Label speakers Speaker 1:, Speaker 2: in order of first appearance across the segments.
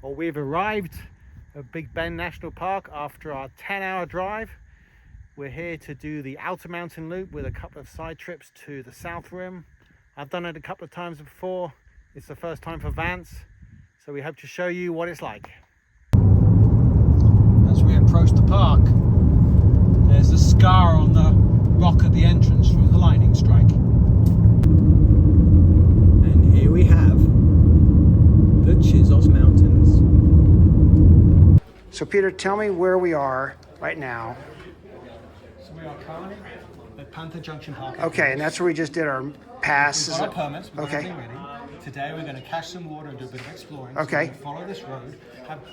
Speaker 1: Well, we've arrived at Big Bend National Park after our 10-hour drive. We're here to do the Outer Mountain Loop with a couple of side trips to the South Rim. I've done it a couple of times before. It's the first time for Vance, so we hope to show you what it's like. As we approach the park, there's a scar on the rock at the entrance from the lightning strike. And here we have the Chisos Mountains. So Peter, tell me where we are right now.
Speaker 2: So we are currently at Panther Junction Park.
Speaker 1: Okay, and that's where we just did our pass.
Speaker 2: We've got our permits, we've got
Speaker 1: okay.
Speaker 2: everything ready. Today we're going to cache some water and do a bit of exploring.
Speaker 1: Okay.
Speaker 2: So we're follow this road.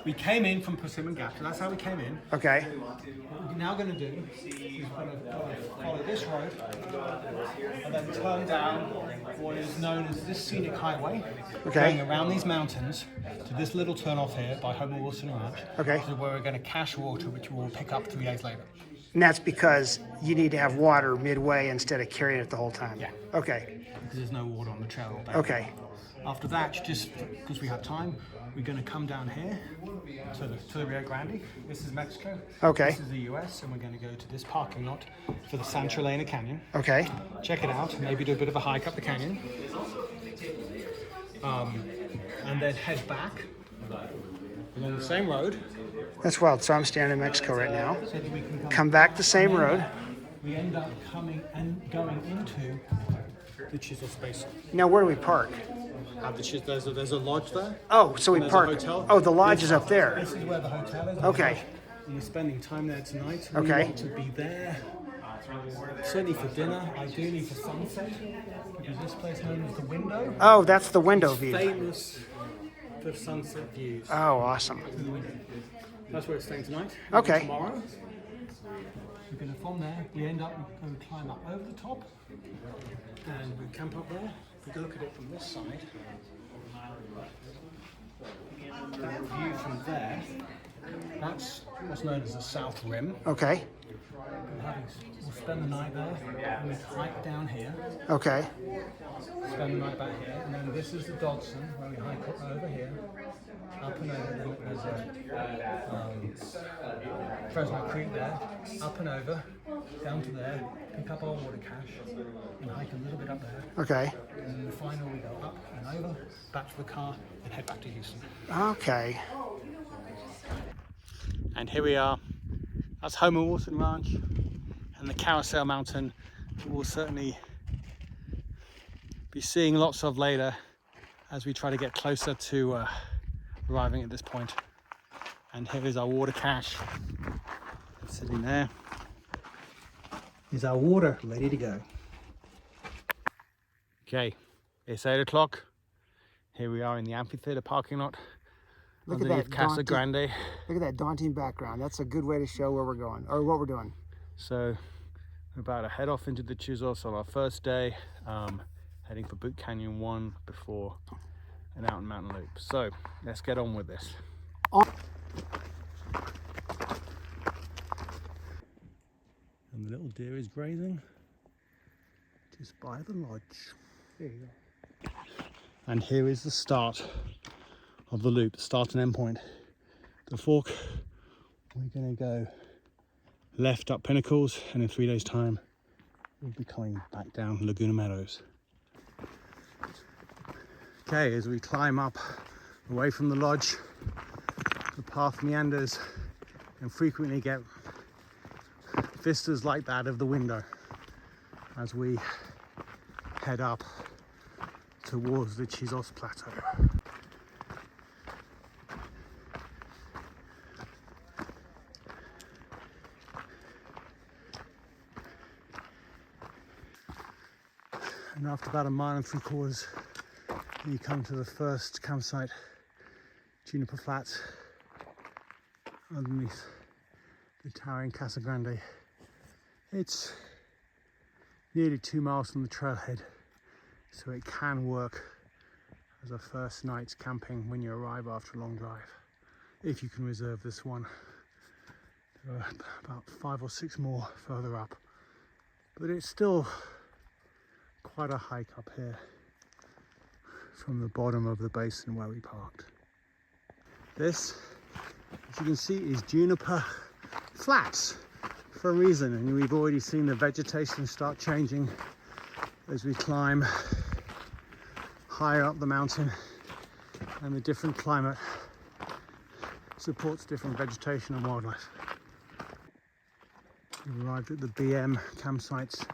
Speaker 2: We came in from Persimmon Gap, so that's how we came in.
Speaker 1: Okay.
Speaker 2: What we're now going to do is we're going to follow this road and then turn down what is known as this scenic highway,
Speaker 1: okay,
Speaker 2: going around these mountains to this little turn off here by Homer Wilson Ranch.
Speaker 1: Okay.
Speaker 2: So where we're going to cache water, which we'll pick up 3 days later.
Speaker 1: And that's because you need to have water midway instead of carrying it the whole time.
Speaker 2: Yeah.
Speaker 1: Okay.
Speaker 2: Because there's no water on the trail.
Speaker 1: Okay.
Speaker 2: After that, just because we have time, we're going to come down here to the Rio Grande. This is Mexico.
Speaker 1: Okay.
Speaker 2: This is the US, and we're going to go to this parking lot for the Santa Elena Canyon.
Speaker 1: Okay.
Speaker 2: Check it out. Maybe do a bit of a hike up the canyon, and then head back along the same road.
Speaker 1: That's wild. So I'm standing in Mexico right now.
Speaker 2: So that we can
Speaker 1: Come back the same road.
Speaker 2: We end up coming and going into the Chisos Basin.
Speaker 1: Now, where do we park?
Speaker 2: There's a lodge there.
Speaker 1: Oh, so we
Speaker 2: There's a
Speaker 1: park.
Speaker 2: hotel.
Speaker 1: Oh, the lodge is up there.
Speaker 2: This is where the hotel is.
Speaker 1: Okay.
Speaker 2: And we're spending time there tonight.
Speaker 1: Okay.
Speaker 2: We want to be there, certainly for dinner, ideally for sunset, because this place known as the Window.
Speaker 1: Oh, that's the window view.
Speaker 2: Famous for sunset views.
Speaker 1: Oh, awesome.
Speaker 2: That's where it's staying tonight.
Speaker 1: Okay.
Speaker 2: Tomorrow, we're going to from there. We end up going to climb up over the top, and we camp up there. If we look at it from this side, that view from there, that's what's known as the South Rim.
Speaker 1: Okay.
Speaker 2: We'll spend the night there, and we hike down here,
Speaker 1: Okay.
Speaker 2: spend the night back here, and then this is the Dodson, where we hike up over here, up and over, then there's a Fresno Creek there, up and over, down to there, pick up our water cache, and hike a little bit up there,
Speaker 1: Okay.
Speaker 2: and then finally we go up and over, back to the car, and head back to Houston.
Speaker 1: Okay.
Speaker 2: And here we are. That's Homer Wilson Ranch, and the Carousel Mountain we'll certainly be seeing lots of later as we try to get closer to arriving at this point. And here is our water cache sitting there. Is our water ready to go? Okay, it's 8 o'clock. Here we are in the amphitheater parking lot.
Speaker 1: Look at that
Speaker 2: Casa Grande.
Speaker 1: Look at that daunting background. That's a good way to show where we're going or what we're doing.
Speaker 2: So we're about to head off into the Chisos on our first day, heading for Boot Canyon 1 before an out and mountain loop. So let's get on with this. And the little deer is grazing just by the lodge.
Speaker 1: There you go.
Speaker 2: And here is the start of the loop, the start and end point. The fork, we're going to go left up Pinnacles, and in 3 days time we'll be coming back down Laguna Meadows. Okay, as we climb up away from the lodge, the path meanders and frequently get vistas like that of the Window as we head up towards the Chisos Plateau. And after about 1.75 miles, you come to the first campsite, Juniper Flats, underneath the towering Casa Grande. It's nearly 2 miles from the trailhead, so it can work as a first night's camping when you arrive after a long drive, if you can reserve this one. There are about 5 or 6 more further up, but it's still quite a hike up here from the bottom of the basin where we parked. This, as you can see, is Juniper Flats for a reason, and we've already seen the vegetation start changing as we climb higher up the mountain, and the different climate supports different vegetation and wildlife. We've arrived at the BM campsites.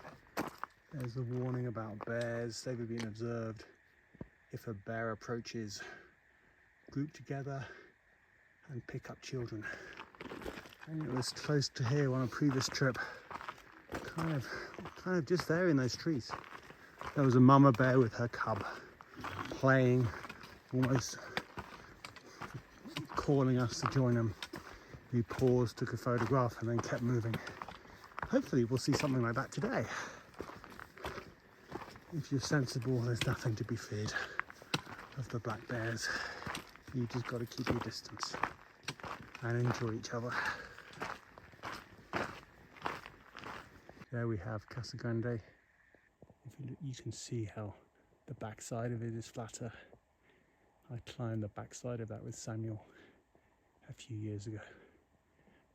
Speaker 2: There's a warning about bears. They were being observed. If a bear approaches, group together and pick up children. And it was close to here on a previous trip, kind of just there in those trees. There was a mama bear with her cub playing, almost calling us to join them. We paused, took a photograph, and then kept moving. Hopefully we'll see something like that today. If you're sensible, there's nothing to be feared of the black bears. You just got to keep your distance and enjoy each other. There we have Casa Grande. If you look, you can see how the backside of it is flatter. I climbed the backside of that with Samuel a few years ago.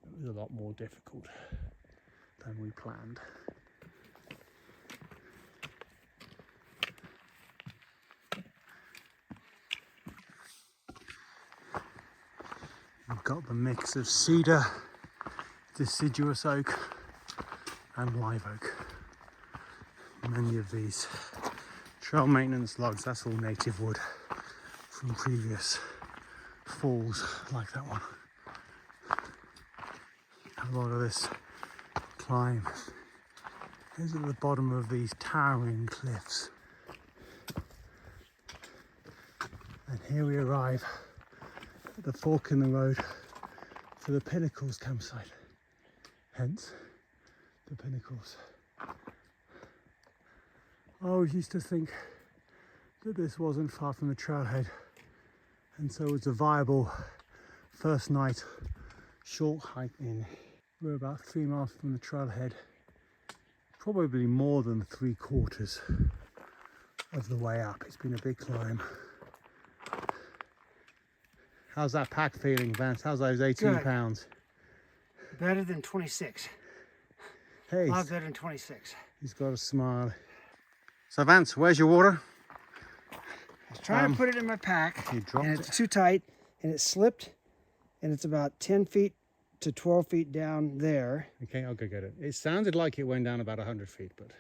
Speaker 2: It was a lot more difficult than we planned. We've got the mix of cedar, deciduous oak and live oak. Many of these trail maintenance logs, that's all native wood from previous falls like that one. A lot of this climb is at the bottom of these towering cliffs. And here we arrive at the fork in the road for the Pinnacles campsite. Hence, the Pinnacles. I always used to think that this wasn't far from the trailhead, and so it's a viable first night short hike in. We're about 3 miles from the trailhead, probably more than 3/4 of the way up. It's been a big climb. How's that pack feeling, Vance? How's those 18 pounds?
Speaker 3: Better than 26.
Speaker 2: Hey,
Speaker 3: A lot better than 26.
Speaker 2: He's got a smile. So Vance, where's your water?
Speaker 3: I was trying to put it in my pack,
Speaker 2: You dropped
Speaker 3: and it's
Speaker 2: it.
Speaker 3: too tight, and it slipped, and it's about 10 feet to 12 feet down there.
Speaker 2: Okay, I'll go get it. It sounded like it went down about 100 feet, but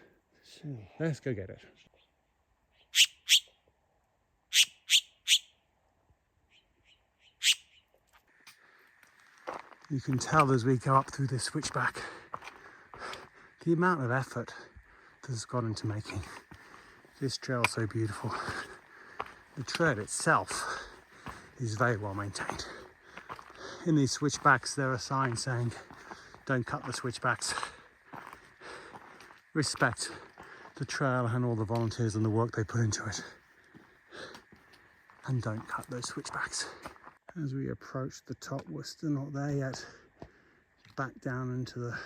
Speaker 2: let's go get it. You can tell as we go up through this switchback the amount of effort that's gone into making this trail so beautiful. The trail itself is very well maintained. In these switchbacks there are signs saying don't cut the switchbacks, respect the trail and all the volunteers and the work they put into it, and don't cut those switchbacks. As we approach the top, we're still not there yet. Back down into the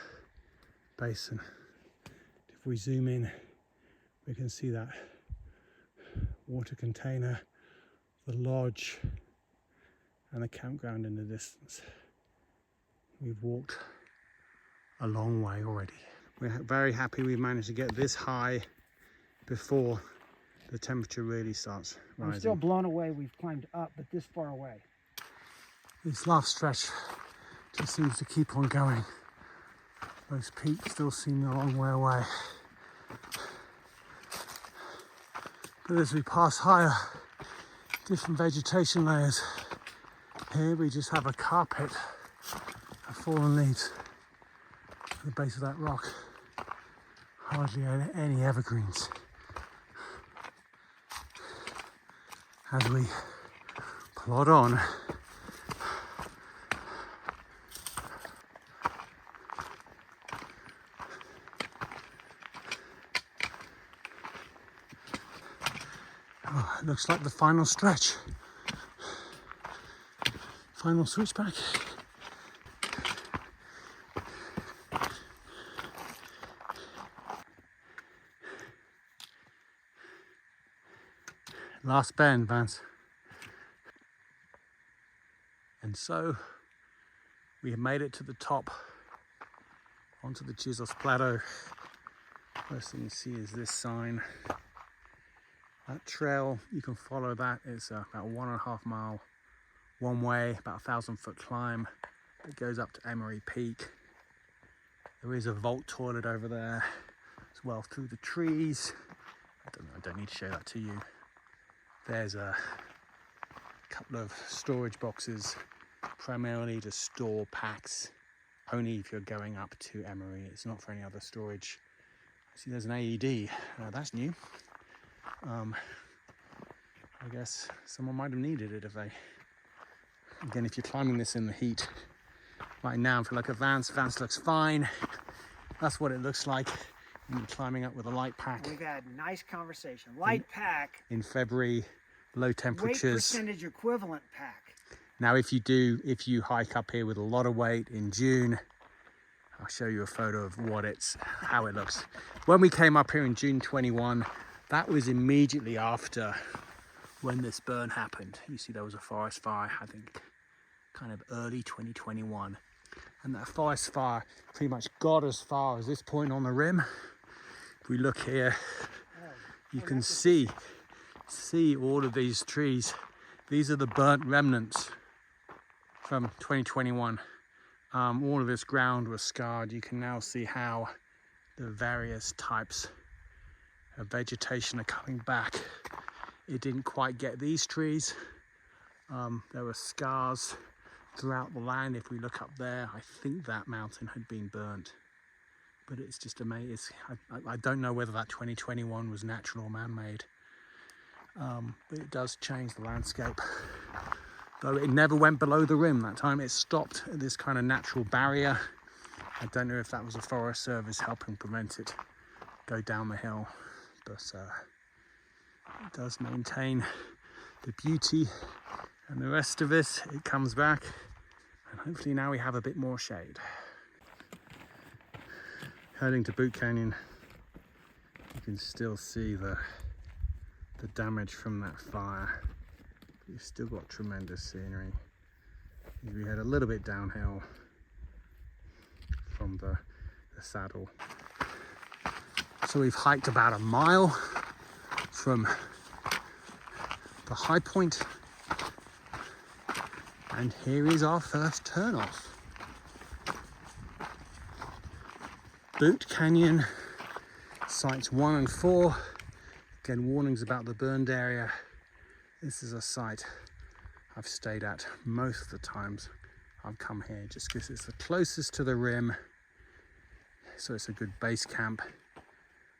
Speaker 2: basin. If we zoom in, we can see that water container, the lodge, and the campground in the distance. We've walked a long way already. We're very happy we managed to get this high before the temperature really starts rising.
Speaker 3: I'm still blown away. We've climbed up, but this far away.
Speaker 2: This last stretch just seems to keep on going. Those peaks still seem a long way away. But as we pass higher, different vegetation layers, here we just have a carpet of fallen leaves at the base of that rock. Hardly any evergreens. As we plod on, it looks like the final stretch. Final switchback. Last bend, Vance. And so we have made it to the top, onto the Chisos Plateau. First thing you see is this sign. That trail, you can follow that. It's about 1.5 mile one way, about 1,000-foot climb. It goes up to Emery Peak. There is a vault toilet over there as well through the trees. I don't need to show that to you. There's a couple of storage boxes, primarily to store packs, only if you're going up to Emery. It's not for any other storage. I see there's an AED. That's new. I guess someone might have needed it if they... Again, if you're climbing this in the heat, right now, if you look at Vance, Vance looks fine. That's what it looks like when you're climbing up with a light pack.
Speaker 3: We've had nice conversation. Light pack.
Speaker 2: In February, low temperatures.
Speaker 3: Weight percentage equivalent pack.
Speaker 2: Now, if you hike up here with a lot of weight in June, I'll show you a photo of how it looks. When we came up here in June 21, that was immediately after when this burn happened. You see there was a forest fire, I think kind of early 2021. And that forest fire pretty much got as far as this point on the rim. If we look here, you can see all of these trees. These are the burnt remnants from 2021. All of this ground was scarred. You can now see how the various types of vegetation are coming back. It didn't quite get these trees. There were scars throughout the land. If we look up there, I think that mountain had been burnt. But it's just amazing. I don't know whether that 2021 was natural or man-made. But it does change the landscape. Though it never went below the rim that time. It stopped at this kind of natural barrier. I don't know if that was the Forest Service helping prevent it go down the hill. But it does maintain the beauty, and the rest of it comes back, and hopefully now we have a bit more shade. Heading to Boot Canyon, you can still see the damage from that fire. You've still got tremendous scenery. We head a little bit downhill from the saddle. So we've hiked about a mile from the high point, and here is our first turnoff. Boot Canyon, sites 1 and 4. Again, warnings about the burned area. This is a site I've stayed at most of the times I've come here, just because it's the closest to the rim, so it's a good base camp,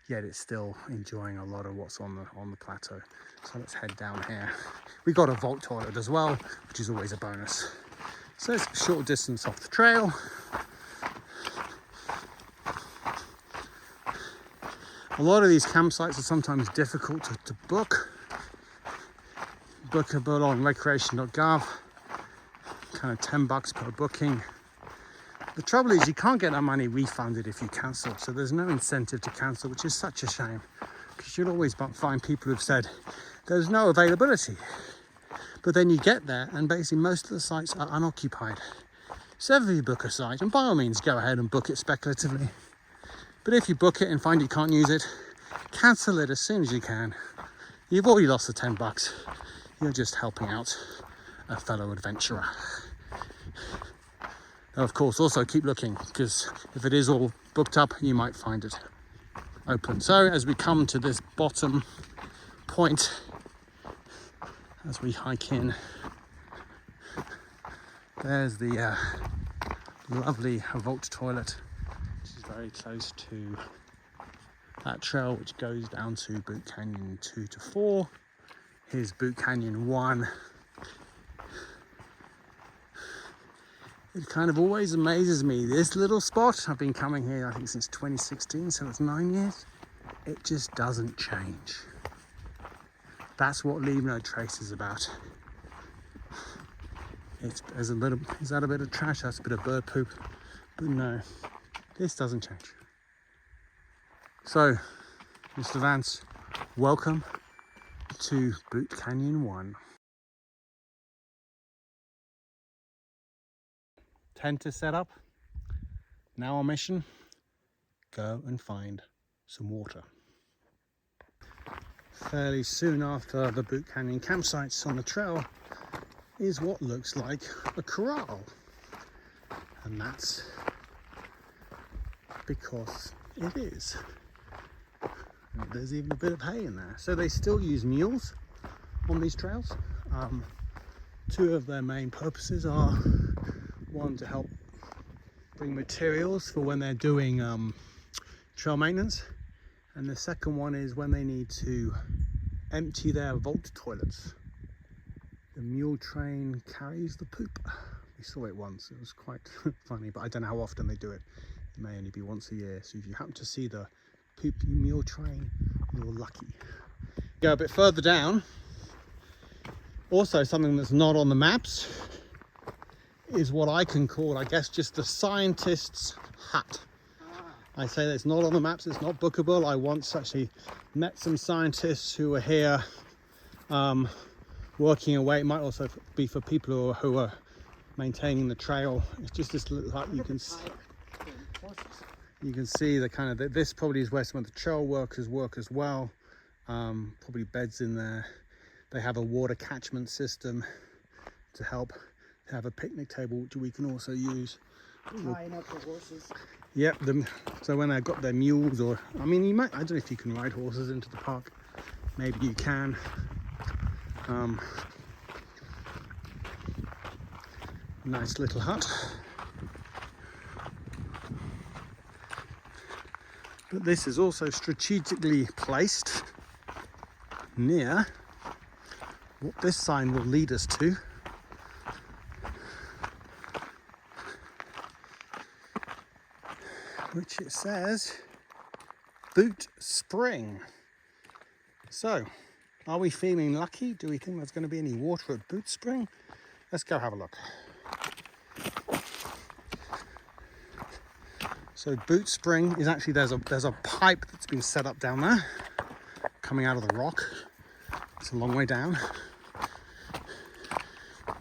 Speaker 2: yet it's still enjoying a lot of what's on the plateau. So let's head down here. We got a vault toilet as well, which is always a bonus. So it's a short distance off the trail. A lot of these campsites are sometimes difficult to book. Bookable on recreation.gov, kind of $10 per booking. The trouble is you can't get that money refunded if you cancel, so there's no incentive to cancel, which is such a shame, because you'll always find people who've said there's no availability. But then you get there and basically most of the sites are unoccupied. So if you book a site, and by all means go ahead and book it speculatively, but if you book it and find you can't use it, cancel it as soon as you can. You've already lost the $10. You're just helping out a fellow adventurer. Now, of course, also keep looking, because if it is all booked up, you might find it open. So as we come to this bottom point, as we hike in, there's the lovely vault toilet, which is very close to that trail which goes down to Boot Canyon 2 to 4. Here's Boot Canyon 1. It kind of always amazes me, this little spot, I've been coming here I think since 2016, so it's 9 years, it just doesn't change. That's what Leave No Trace is about. Is that a bit of trash? That's a bit of bird poop. But no, this doesn't change. So, Mr. Vance, welcome to Boot Canyon 1. tent is set up. Now our mission, go and find some water. Fairly soon after the Boot Canyon campsites on the trail is what looks like a corral. And that's because it is. And there's even a bit of hay in there. So they still use mules on these trails. Two of their main purposes are, one, to help bring materials for when they're doing trail maintenance, and the second one is when they need to empty their vault toilets. The mule train carries the poop. We saw it once, it was quite funny, but I don't know how often they do it. It may only be once a year, so if you happen to see the poop mule train, you're lucky. Go a bit further down, also something that's not on the maps is what I can call, I guess, just the scientist's hut. I say that it's not on the maps, it's not bookable. I once actually met some scientists who were here working away. It might also be for people who are maintaining the trail. It's just this little hut. You can see the kind of, this probably is where some of the trail workers work as well. Probably beds in there. They have a water catchment system to help. They have a picnic table which we can also use.
Speaker 3: Tying up the horses.
Speaker 2: Yep, so when they've got their mules, or I mean, you might, I don't know if you can ride horses into the park. Maybe you can. Nice little hut. But this is also strategically placed near what this sign will lead us to. Which it says Boot Spring. So, are we feeling lucky? Do we think there's going to be any water at Boot Spring? Let's go have a look. So Boot Spring is actually, there's a pipe that's been set up down there, coming out of the rock. It's a long way down.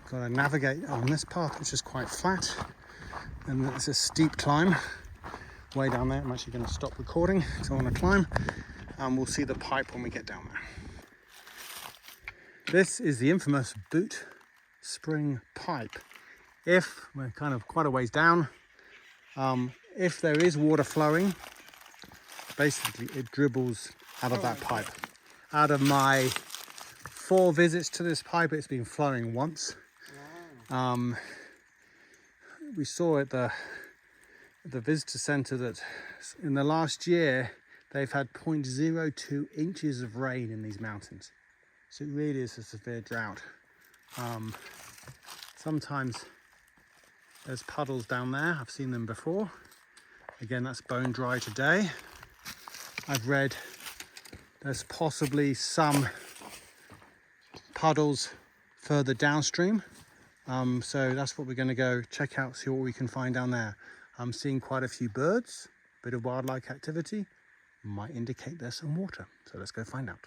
Speaker 2: Got to navigate on this path, which is quite flat, and there's a steep climb way down there. I'm actually going to stop recording because I want to climb, and we'll see the pipe when we get down there. This is the infamous Boot Spring pipe. If we're kind of quite a ways down, if there is water flowing, basically it dribbles out of that pipe. Out of my 4 visits to this pipe, it's been flowing once. We saw at the visitor center that in the last year they've had 0.02 inches of rain in these mountains, so it really is a severe drought. Sometimes there's puddles down there. I've seen them before. Again, that's bone dry today. I've read there's possibly some puddles further downstream, so that's what we're going to go check out, see what we can find down there. I'm seeing quite a few birds, a bit of wildlife activity, might indicate there's some water. So let's go find out.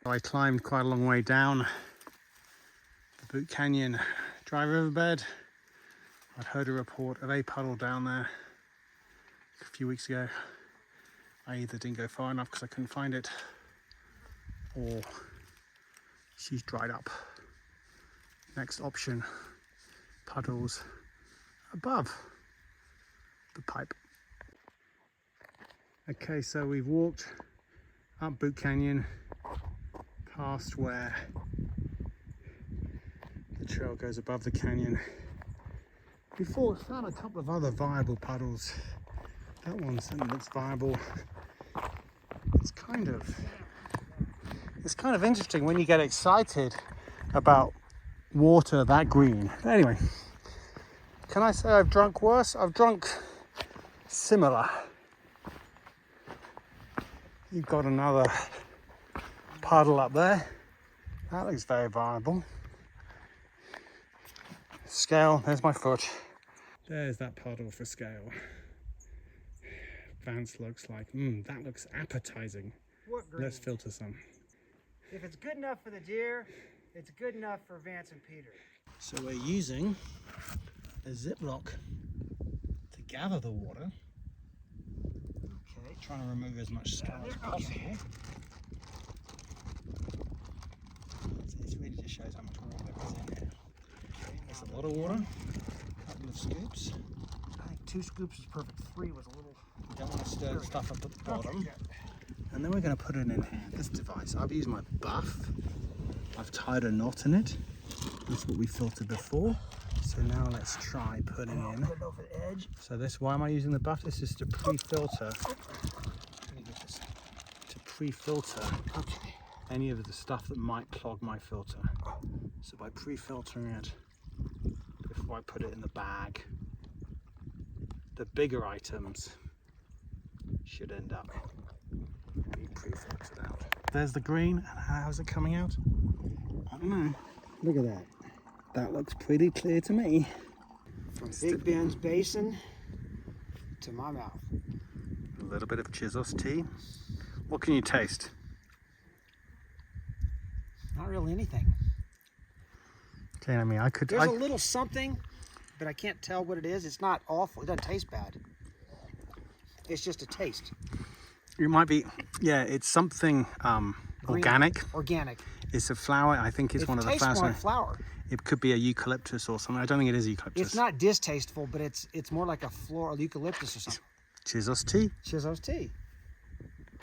Speaker 2: I climbed quite a long way down the Boot Canyon dry riverbed. I'd heard a report of a puddle down there a few weeks ago. I either didn't go far enough because I couldn't find it, or she's dried up. Next option, puddles above the pipe. Okay, so we've walked up Boot Canyon past where the trail goes above the canyon. Before we found a couple of other viable puddles. That one certainly looks viable. It's kind of interesting when you get excited about water that green. But anyway, can I say I've drunk worse? I've drunk similar. You've got another puddle up there. That looks very viable. Scale, there's my foot. There's that puddle for scale. Vance looks like, that looks appetizing.
Speaker 3: What green?
Speaker 2: Let's filter some.
Speaker 3: If it's good enough for the deer, it's good enough for Vance and Peter.
Speaker 2: So we're using a Ziploc gather the water. Okay, trying to remove as much scum as possible. This really just shows how much water there is in here. Okay, there's a lot of water. A couple of scoops.
Speaker 3: I think 2 scoops is perfect. 3 was a little...
Speaker 2: You don't want to stir the stuff up at the bottom. And then we're going to put it in here. This device, I've used my buff. I've tied a knot in it. That's what we filtered before. So now let's try putting in.
Speaker 3: Put it over the edge.
Speaker 2: So this, why am I using the buff? This is to pre-filter. To pre-filter any of the stuff that might clog my filter. So by pre-filtering it before I put it in the bag, the bigger items should end up being pre-filtered out. There's the green. How's it coming out? I don't know.
Speaker 3: Look at that.
Speaker 2: That looks pretty clear to me.
Speaker 3: From Big Ben's Basin to my mouth.
Speaker 2: A little bit of Chisos tea. What can you taste?
Speaker 3: Not really anything.
Speaker 2: Okay, I mean,
Speaker 3: There's a little something, but I can't tell what it is. It's not awful. It doesn't taste bad. It's just a taste.
Speaker 2: It might be, yeah, it's something organic.
Speaker 3: Organic.
Speaker 2: It's a flower. I think it's one of the flowers.
Speaker 3: It tastes more like flower.
Speaker 2: It could be a eucalyptus or something. I don't think it is eucalyptus.
Speaker 3: It's not distasteful, but it's more like a floral eucalyptus or something.
Speaker 2: Chisos tea.
Speaker 3: Chisos tea.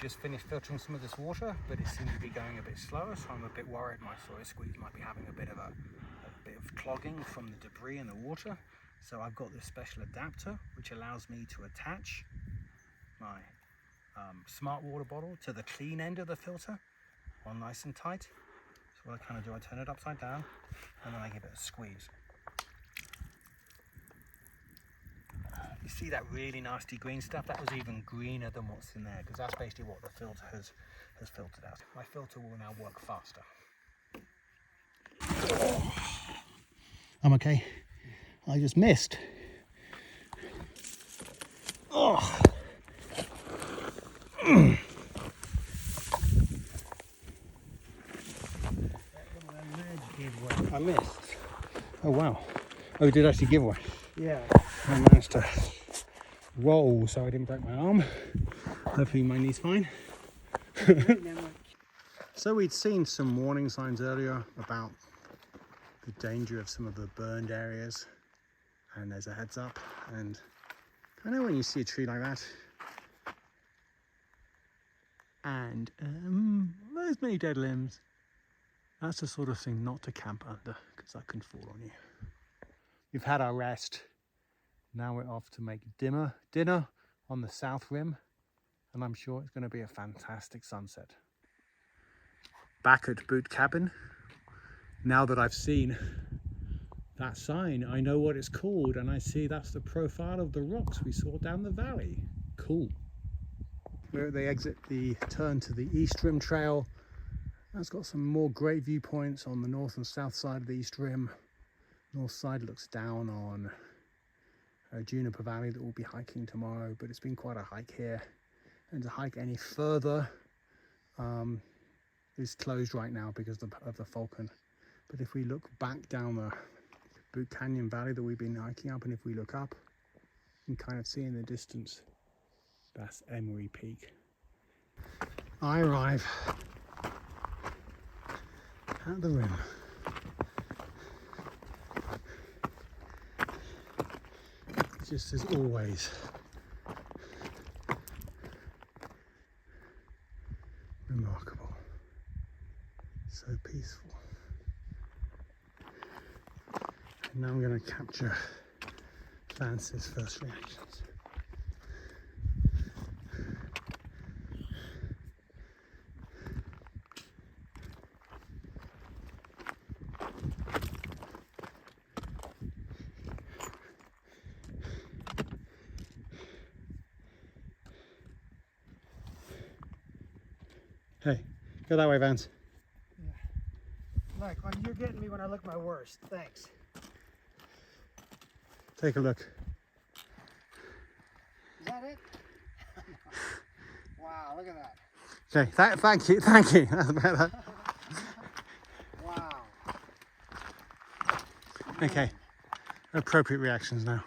Speaker 2: Just finished filtering some of this water, but it seems to be going a bit slower, so I'm a bit worried my soy squeeze might be having a bit of clogging from the debris in the water. So I've got this special adapter which allows me to attach my smart water bottle to the clean end of the filter, on nice and tight. So what I kind of do, I turn it upside down and then I give it a squeeze. You see that really nasty green stuff? That was even greener than what's in there, because that's basically what the filter has filtered out. My filter will now work faster. I'm okay. I just missed. Oh. I missed. Oh wow. Oh, it did actually give way.
Speaker 3: Yeah.
Speaker 2: I managed to roll so I didn't break my arm. Hopefully my knee's fine. So we'd seen some warning signs earlier about the danger of some of the burned areas, and there's a heads up. And I know when you see a tree like that and there's many dead limbs, that's the sort of thing not to camp under, because that can fall on you. We've had our rest. Now we're off to make dinner on the south rim, and I'm sure it's going to be a fantastic sunset. Back at Boot Cabin, now that I've seen that sign, I know what it's called, and I see that's the profile of the rocks we saw down the valley. Cool. We're at the exit, the turn to the East Rim Trail. That's got some more great viewpoints on the north and south side of the East Rim. North side looks down on Juniper Valley that we'll be hiking tomorrow, but it's been quite a hike here, and to hike any further is closed right now because of the Falcon. But if we look back down the Boot Canyon Valley that we've been hiking up, and if we look up, you can kind of see in the distance that's Emery Peak. I arrive at the rim. Just as always, remarkable, so peaceful. And now I'm going to capture Vance's first reactions. Hey, go that way, Vance.
Speaker 3: Yeah. Look, you're getting me when I look my worst. Thanks.
Speaker 2: Take a look.
Speaker 3: Is that it? Wow, look at that.
Speaker 2: Okay, thank you. That's better.
Speaker 3: Wow.
Speaker 2: Okay, appropriate reactions now.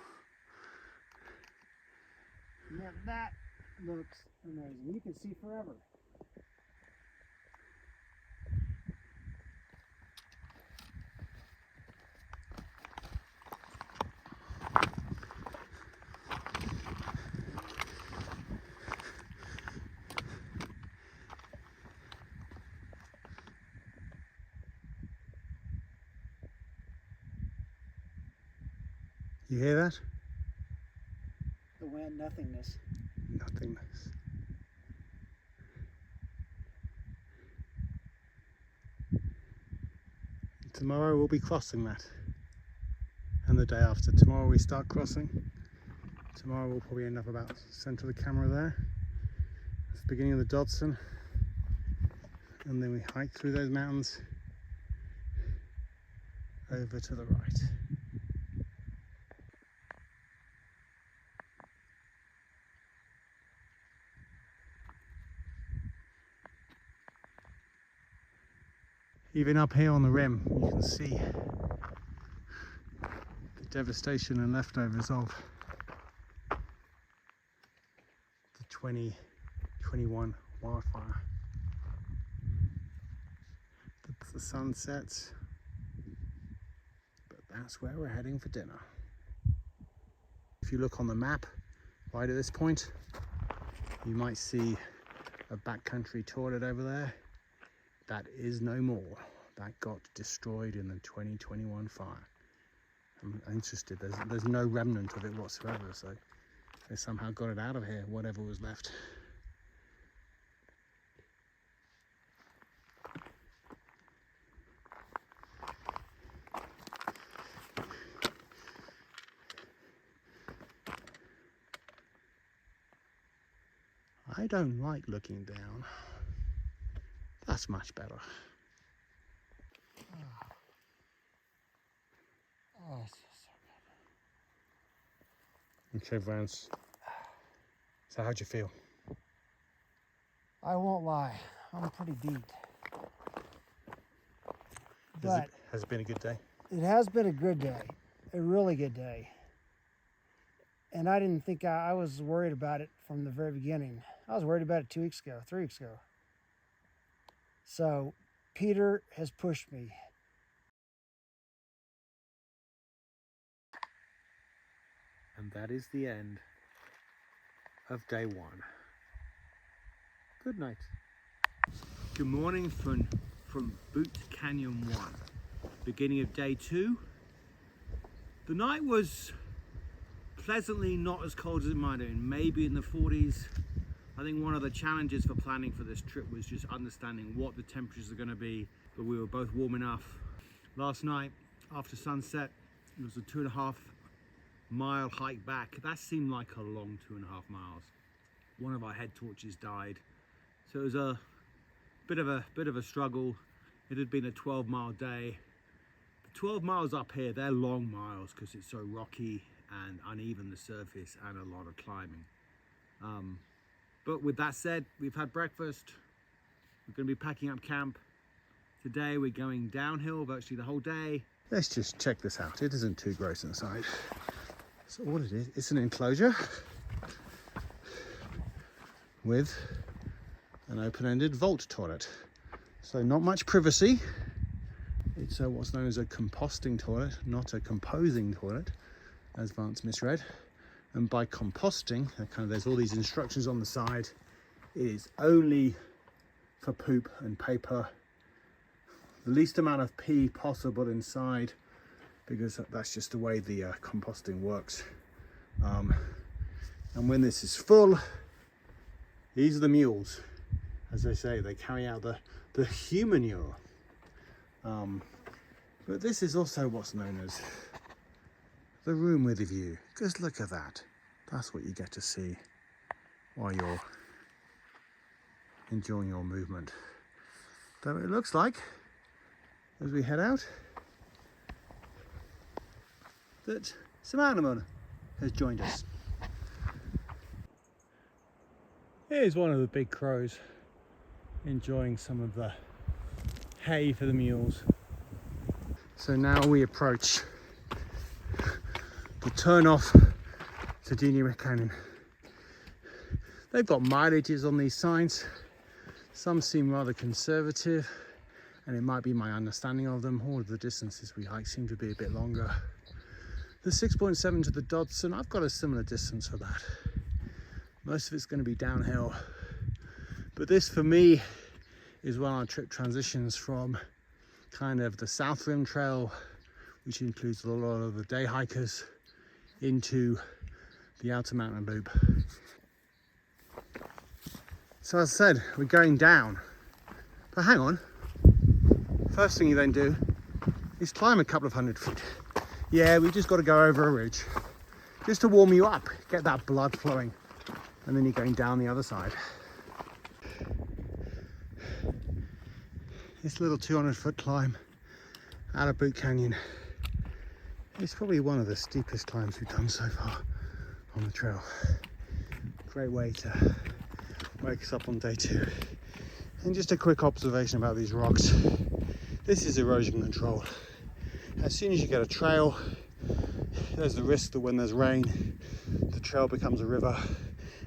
Speaker 3: Now that looks amazing. You can see forever.
Speaker 2: You hear that?
Speaker 3: The wind, nothingness.
Speaker 2: Nothingness. Tomorrow we'll be crossing that. And the day after. Tomorrow we start crossing. Tomorrow we'll probably end up about center of the camera there. That's the beginning of the Dodson. And then we hike through those mountains over to the right. Even up here on the rim, you can see the devastation and leftovers of the 2021 wildfire. The sun sets, but that's where we're heading for dinner. If you look on the map right at this point, you might see a backcountry toilet over there. That is no more. That got destroyed in the 2021 fire. I'm interested. There's no remnant of it whatsoever, so they somehow got it out of here, whatever was left. I don't like looking down. That's much better.
Speaker 3: Oh,
Speaker 2: Okay, Vance. So how'd you feel?
Speaker 3: I won't lie, I'm pretty beat. But
Speaker 2: Has it been a good day?
Speaker 3: it has been a good day, a really good day. And I didn't think I was worried about it from the very beginning. I was worried about it 2 weeks ago, 3 weeks ago. So Peter has pushed me.
Speaker 1: And that is the end of day one. Good night. Good morning from Boot Canyon 1. Beginning of day 2. The night was pleasantly not as cold as it might have been, maybe in the 40s. I think one of the challenges for planning for this trip was just understanding what the temperatures are going to be, but we were both warm enough. Last night, after sunset, it was a 2.5 mile hike back. That seemed like a long 2.5 miles. One of our head torches died, so it was a bit of a struggle. It had been a 12-mile day. The 12 miles up here, they're long miles because it's so rocky and uneven, the surface, and a lot of climbing. But with that said, we've had breakfast. We're going to be packing up camp. Today we're going downhill virtually the whole day.
Speaker 2: Let's just check this out. It isn't too gross inside. So what it is, it's an enclosure with an open-ended vault toilet. So not much privacy. It's what's known as a composting toilet, not a composing toilet, as Vance misread. And by composting, there's all these instructions on the side. It is only for poop and paper. The least amount of pee possible inside, because that's just the way the composting works. And when this is full, these are the mules. As they say, they carry out the humanure. But this is also what's known as the room with a view. Just look at that. That's what you get to see while you're enjoying your movement. So it looks like, as we head out, that some animal has joined us. Here's one of the big crows enjoying some of the hay for the mules. So now we approach the turn off to Juniper Canyon. They've got mileages on these signs. Some seem rather conservative, and it might be my understanding of them. All of the distances we hike seem to be a bit longer. The 6.7 to the Dodson, I've got a similar distance for that. Most of it's going to be downhill. But this for me is when our trip transitions from kind of the South Rim Trail, which includes a lot of the day hikers, into the Outer Mountain Loop. So as I said, we're going down. But hang on. First thing you then do is climb a couple of 100 feet. Yeah, we just got to go over a ridge just to warm you up, get that blood flowing, and then you're going down the other side. This little 200-foot climb out of Boot Canyon is probably one of the steepest climbs we've done so far on the trail. Great way to wake us up on day 2. And just a quick observation about these rocks. This is erosion control. As soon as you get a trail, there's the risk that when there's rain, the trail becomes a river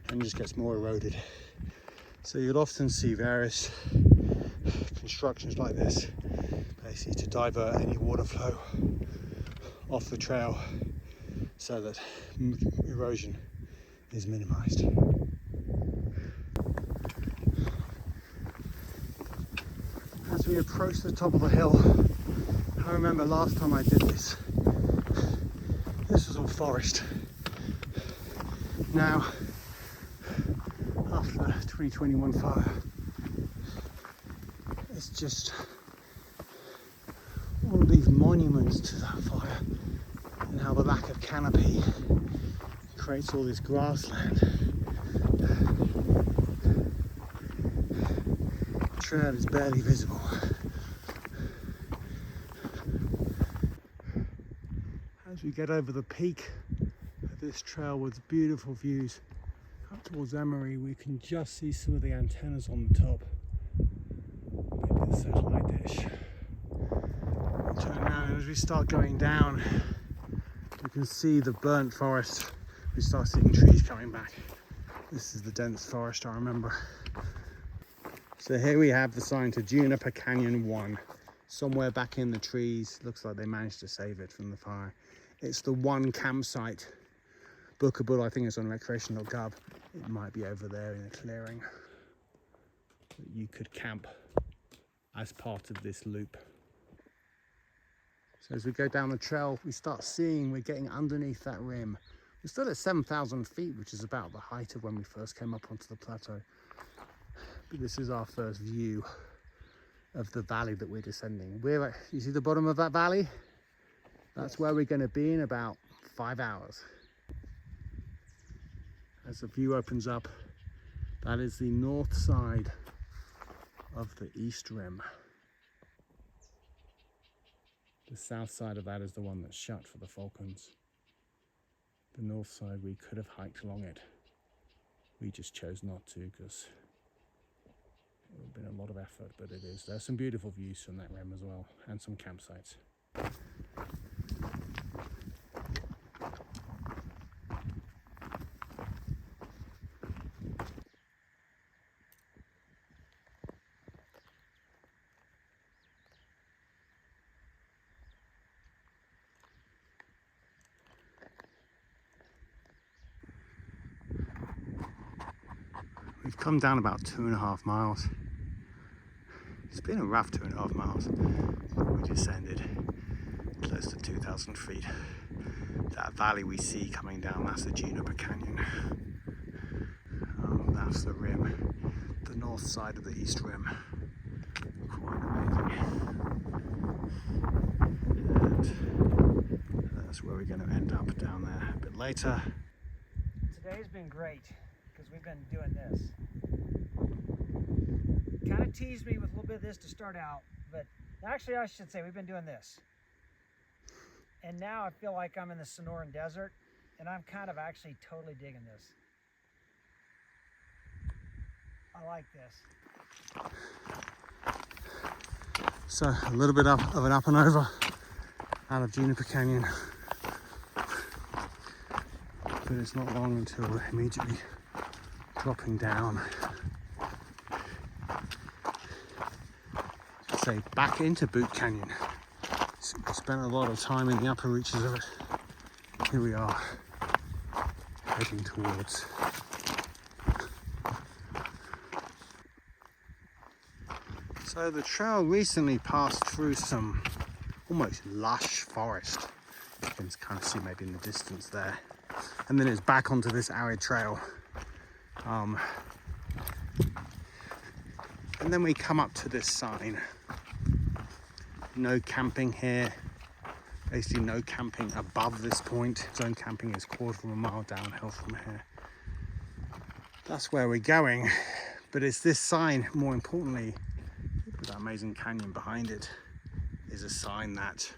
Speaker 2: and just gets more eroded. So you'll often see various constructions like this, basically to divert any water flow off the trail so that erosion is minimized. As we approach the top of the hill, I remember last time I did this, this was all forest. Now, after the 2021 fire, it's just all of these monuments to that fire, and how the lack of canopy creates all this grassland. The trail is barely visible. As we get over the peak of this trail with beautiful views up towards Emery, we can just see some of the antennas on the top. Maybe the satellite dish. We turn around, and as we start going down, you can see the burnt forest. We start seeing trees coming back. This is the dense forest I remember. So here we have the sign to Juniper Canyon 1. Somewhere back in the trees. Looks like they managed to save it from the fire. It's the one campsite bookable. I think it's on recreation.gov. It might be over there in a clearing. You could camp as part of this loop. So as we go down the trail, we start seeing we're getting underneath that rim. We're still at 7,000 feet, which is about the height of when we first came up onto the plateau. But this is our first view of the valley that we're descending. You see the bottom of that valley? That's where we're going to be in about 5 hours. As the view opens up, that is the north side of the east rim. The south side of that is the one that's shut for the falcons. The north side, we could have hiked along it. We just chose not to because it would have been a lot of effort, but it is. There's some beautiful views from that rim as well, and some campsites. We've come down about 2.5 miles. It's been a rough 2.5 miles. We descended close to 2,000 feet. That valley we see coming down, that's the Juniper Canyon. That's the rim, the north side of the east rim. Quite amazing. And that's where we're going to end up, down there a bit later.
Speaker 3: Today's been great because we've been doing this. Kind of teased me with a little bit of this to start out, but actually I should say we've been doing this. And now I feel like I'm in the Sonoran Desert, and I'm kind of actually totally digging this. I like this.
Speaker 2: So a little bit of an up and over out of Juniper Canyon. But it's not long until we're immediately dropping down, say, back into Boot Canyon. So we spent a lot of time in the upper reaches of it. Here we are, heading towards. So the trail recently passed through some almost lush forest. You can kind of see maybe in the distance there. And then it's back onto this arid trail. And then we come up to this sign. No camping here. Basically no camping above this point. Zone camping is 1/4 of a mile downhill from here. That's where we're going. But it's this sign, more importantly, with that amazing canyon behind it, is a sign that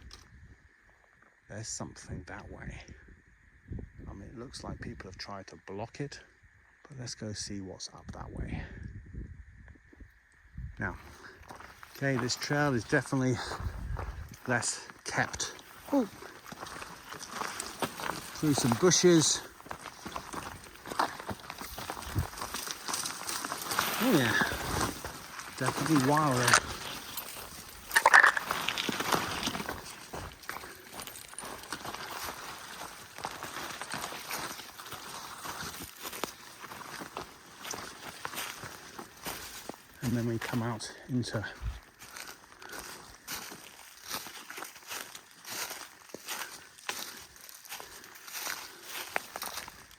Speaker 2: there's something that way. I mean, it looks like people have tried to block it, but let's go see what's up that way. Now, okay, this trail is definitely less kept. Oh, through some bushes. Oh yeah, definitely wilder. And then we come out into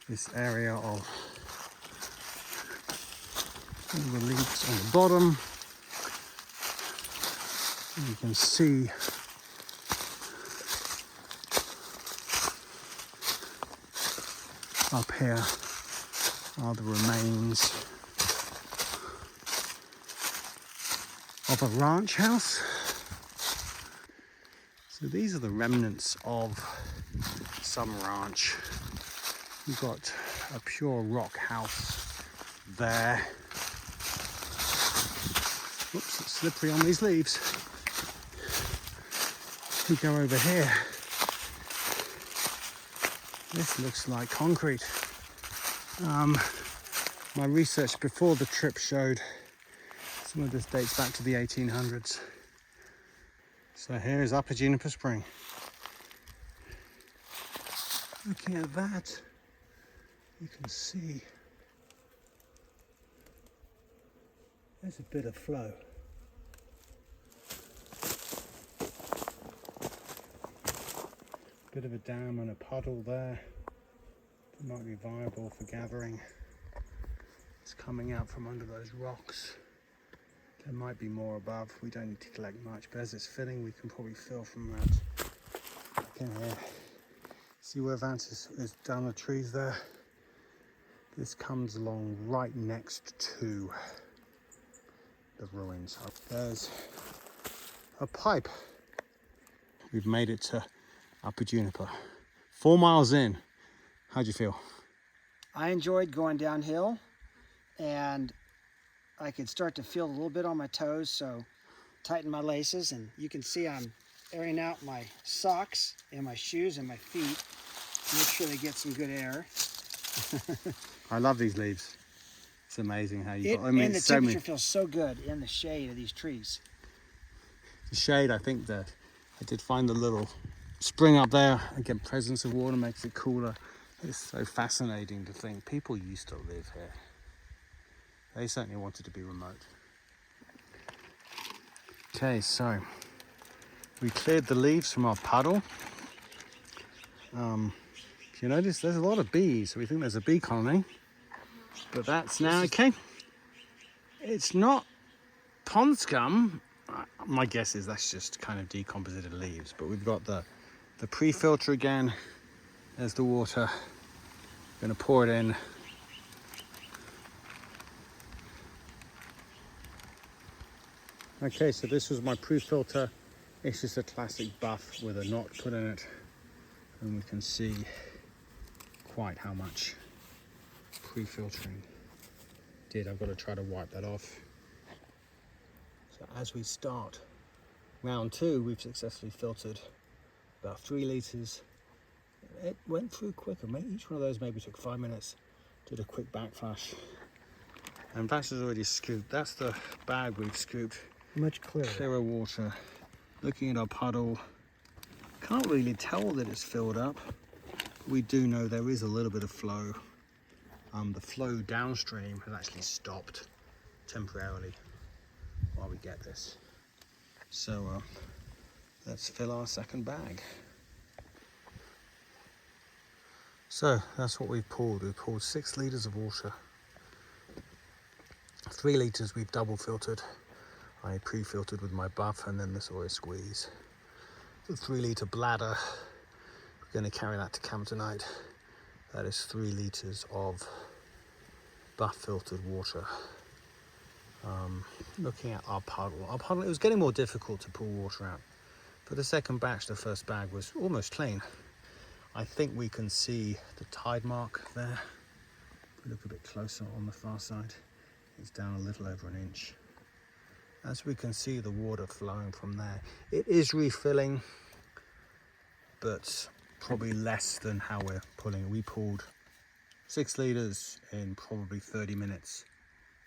Speaker 2: this area of all the leaves on the bottom. And you can see up here are the remains of a ranch house. So these are the remnants of some ranch. We've got a pure rock house there. Oops, it's slippery on these leaves. We go over here. This looks like concrete. My research before the trip showed some of this dates back to the 1800s. So here is Upper Juniper Spring. Looking at that, you can see there's a bit of flow. Bit of a dam and a puddle there that might be viable for gathering. It's coming out from under those rocks. There might be more above. We don't need to collect much, but as it's filling, we can probably fill from that. Back in here. See where Vance is down the trees there? This comes along right next to the ruins. There's a pipe. We've made it to Upper Juniper. 4 miles in. How'd you feel?
Speaker 3: I enjoyed going downhill, and I could start to feel a little bit on my toes, so tighten my laces, and you can see I'm airing out my socks and my shoes and my feet. Make sure they get some good air.
Speaker 2: I love these leaves. It's amazing how you got. I
Speaker 3: And
Speaker 2: mean,
Speaker 3: the
Speaker 2: so
Speaker 3: temperature
Speaker 2: many.
Speaker 3: feels so good in the shade of these trees.
Speaker 2: The shade, I think that I did find the little spring up there. Again, presence of water makes it cooler. It's so fascinating to think people used to live here. They certainly wanted to be remote. Okay, so we cleared the leaves from our puddle. If you notice, there's a lot of bees, so we think there's a bee colony. But that's now okay. It's not pond scum. My guess is that's just kind of decomposited leaves. But we've got the pre-filter again. There's the water. Gonna pour it in. Okay, so this was my pre-filter. It's just a classic buff with a knot put in it. And we can see quite how much pre-filtering did. I've got to try to wipe that off. So as we start round 2, we've successfully filtered about 3 litres. It went through quicker. Each one of those maybe took 5 minutes. Did a quick backflash. And Vance has already scooped. That's the bag we've scooped.
Speaker 3: Much clearer.
Speaker 2: Clearer water. Looking at our puddle, can't really tell that it's filled up. We do know there is a little bit of flow. The flow downstream has actually stopped temporarily while we get this. So let's fill our second bag. So that's what we've pulled. We've pulled 6 litres of water. 3 litres we've double filtered. I pre-filtered with my buff and then the soy squeeze. The 3 litre bladder, we're going to carry that to camp tonight. That is 3 litres of buff filtered water. Looking at our puddle, it was getting more difficult to pull water out. For the second batch, the first bag was almost clean. I think we can see the tide mark there. If we look a bit closer on the far side, it's down a little over an inch. As we can see the water flowing from there, it is refilling, but probably less than how we're pulling. We pulled 6 litres in probably 30 minutes,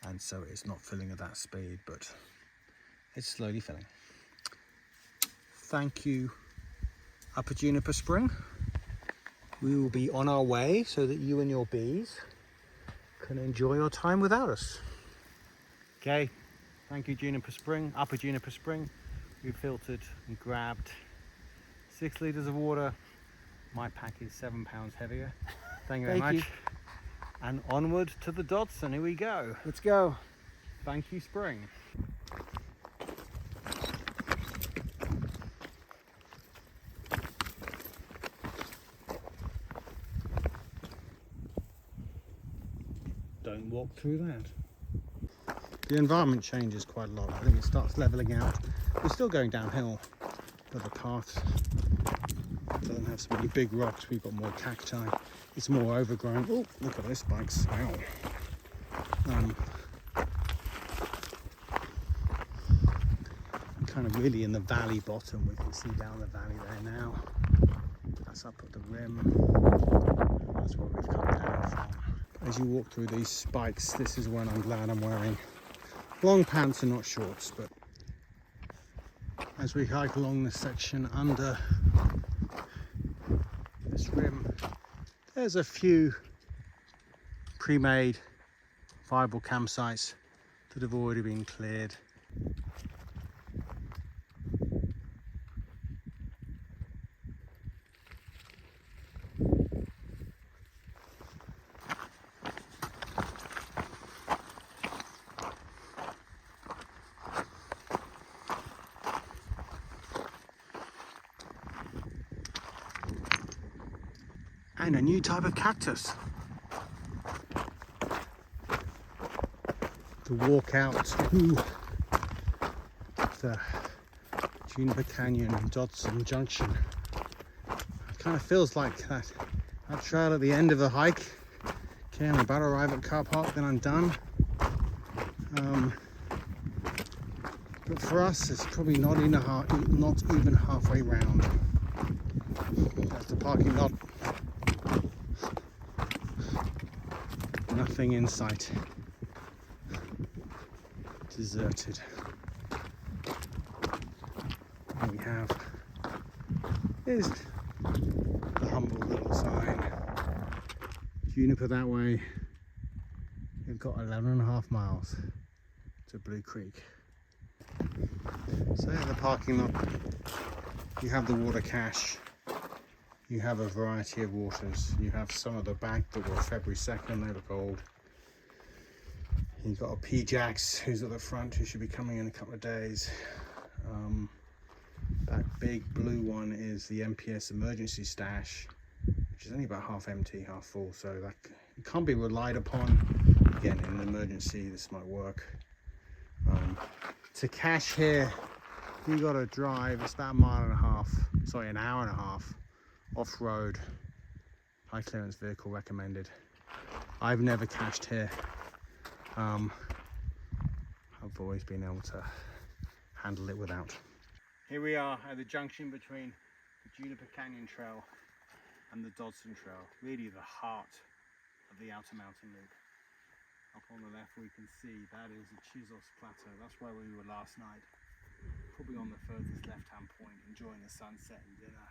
Speaker 2: and so it's not filling at that speed, but it's slowly filling. Thank you, Upper Juniper Spring. We will be on our way so that you and your bees can enjoy your time without us.
Speaker 1: Okay, thank you Juniper Spring, Upper Juniper Spring. We filtered and grabbed 6 litres of water. My pack is 7 pounds heavier. Thank you very much. And onward to the Dodson, here we go.
Speaker 3: Let's go.
Speaker 1: Thank you Spring. Don't walk through that.
Speaker 2: The environment changes quite a lot. I think it starts leveling out. We're still going downhill, but the path doesn't have so many big rocks. We've got more cacti. It's more overgrown. Oh, look at those spikes. Ow. Kind of really in the valley bottom. We can see down the valley there now. That's up at the rim. That's where we've come down from. As you walk through these spikes, this is when I'm glad I'm wearing long pants and not shorts. But as we hike along this section under this rim, there's a few pre-made viable campsites that have already been cleared. And a new type of cactus. To walk out to the Juniper Canyon and Dodson Junction. It kind of feels like that trail at the end of the hike. Okay, I'm about to arrive at car park, then I'm done. But for us, it's probably not even halfway round. That's the parking lot. Nothing in sight. Deserted. What we have is the humble little sign. Juniper that way. You've got 11.5 miles to Blue Creek. So in the parking lot, you have the water cache. You have a variety of waters. You have some of the back that were February 2nd, they look old. You've got a P-Jax who's at the front, who should be coming in a couple of days. That big blue one is the MPS emergency stash, which is only about half empty, half full, so that it can't be relied upon. Again, in an emergency, this might work. To cache here, you got to drive, it's about an hour and a half. Off-road, high clearance vehicle recommended. I've never cached here. I've always been able to handle it without.
Speaker 1: Here we are at the junction between the Juniper Canyon Trail and the Dodson Trail, really the heart of the Outer Mountain Loop. Up on the left we can see that is the Chisos Plateau. That's where we were last night. Probably on the furthest left-hand point, enjoying the sunset and dinner.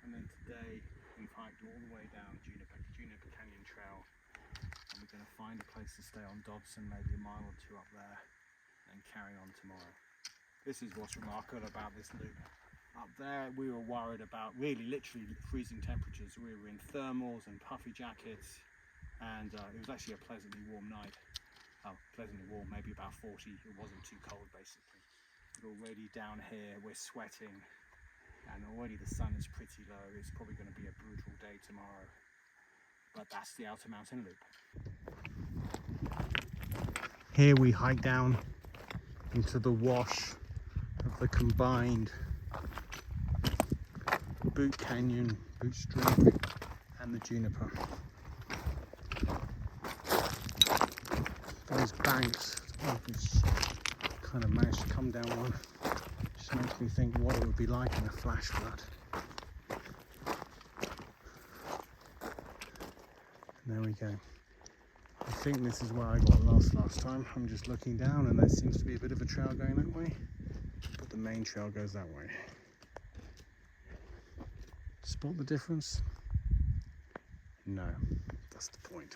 Speaker 1: And then today we've hiked all the way down Juniper Canyon Trail. And we're going to find a place to stay on Dodson, maybe a mile or two up there, and carry on tomorrow. This is what's remarkable about this loop. Up there we were worried about really literally freezing temperatures. We were in thermals and puffy jackets, and it was actually a pleasantly warm night. Oh, pleasantly warm, maybe about 40. It wasn't too cold basically. But already down here we're sweating, and already the sun is pretty low. It's probably going to be a brutal day tomorrow. But that's the Outer Mountain Loop.
Speaker 2: Here we hike down into the wash of the combined Boot Canyon, Boot Stream, and the Juniper. Those banks, I just kind of managed to come down one. Just makes me think what it would be like in a flash flood. There we go. I think this is where I got lost last time. I'm just looking down and there seems to be a bit of a trail going that way, but the main trail goes that way. Spot the difference? No, that's the point.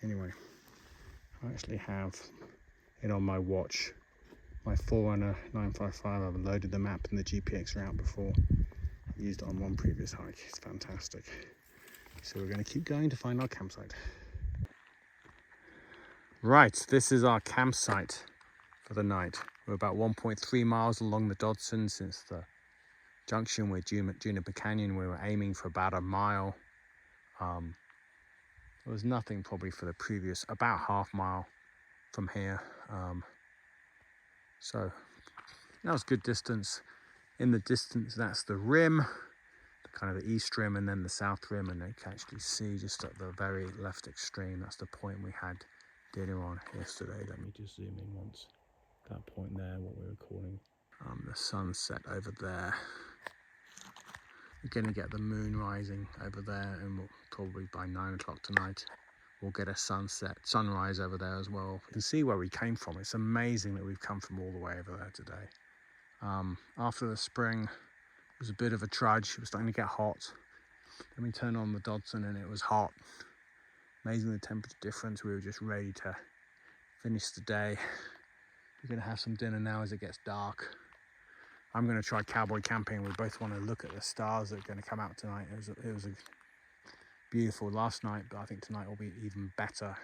Speaker 2: Anyway, I actually have it on my watch. My Forerunner 955, I've loaded the map and the GPX route before. I've used it on one previous hike. It's fantastic. So we're going to keep going to find our campsite. Right, this is our campsite for the night. We're about 1.3 miles along the Dodson since the junction with Juniper Canyon. We were aiming for about a mile. There was nothing probably for the previous, about half mile from here. So that was good distance. In the distance, that's the rim, kind of the east rim, and then the south rim, and you can actually see just at the very left extreme, that's the point we had dinner on yesterday. Let me just zoom in once. That point there, what we were calling the sunset over there. We're going to get the moon rising over there, and we'll probably by 9 o'clock tonight we'll get a sunrise over there as well. You can see where we came from. It's amazing that we've come from all the way over there today. After the spring, it was a bit of a trudge. It was starting to get hot. Then we turned on the Dodson and it was hot. Amazing the temperature difference. We were just ready to finish the day. We're going to have some dinner now as it gets dark. I'm going to try cowboy camping. We both want to look at the stars that are going to come out tonight. It was a beautiful last night, but I think tonight will be even better.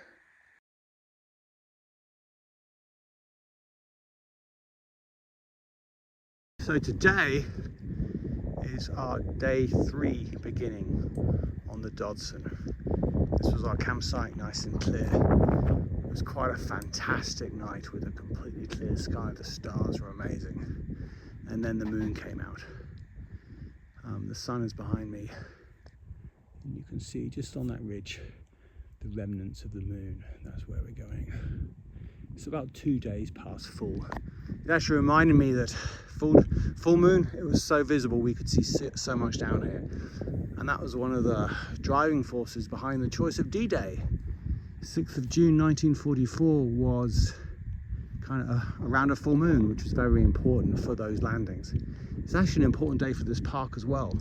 Speaker 2: So today is our day 3 beginning on the Dodson. This was our campsite, nice and clear. It was quite a fantastic night with a completely clear sky. The stars were amazing. And then the moon came out. The sun is behind me. And you can see just on that ridge, the remnants of the moon. That's where we're going. It's about 2 days past full. It actually reminded me that full moon, it was so visible we could see so much down here. And that was one of the driving forces behind the choice of D-Day. 6th of June 1944 was kind of around a full moon, which was very important for those landings. It's actually an important day for this park as well.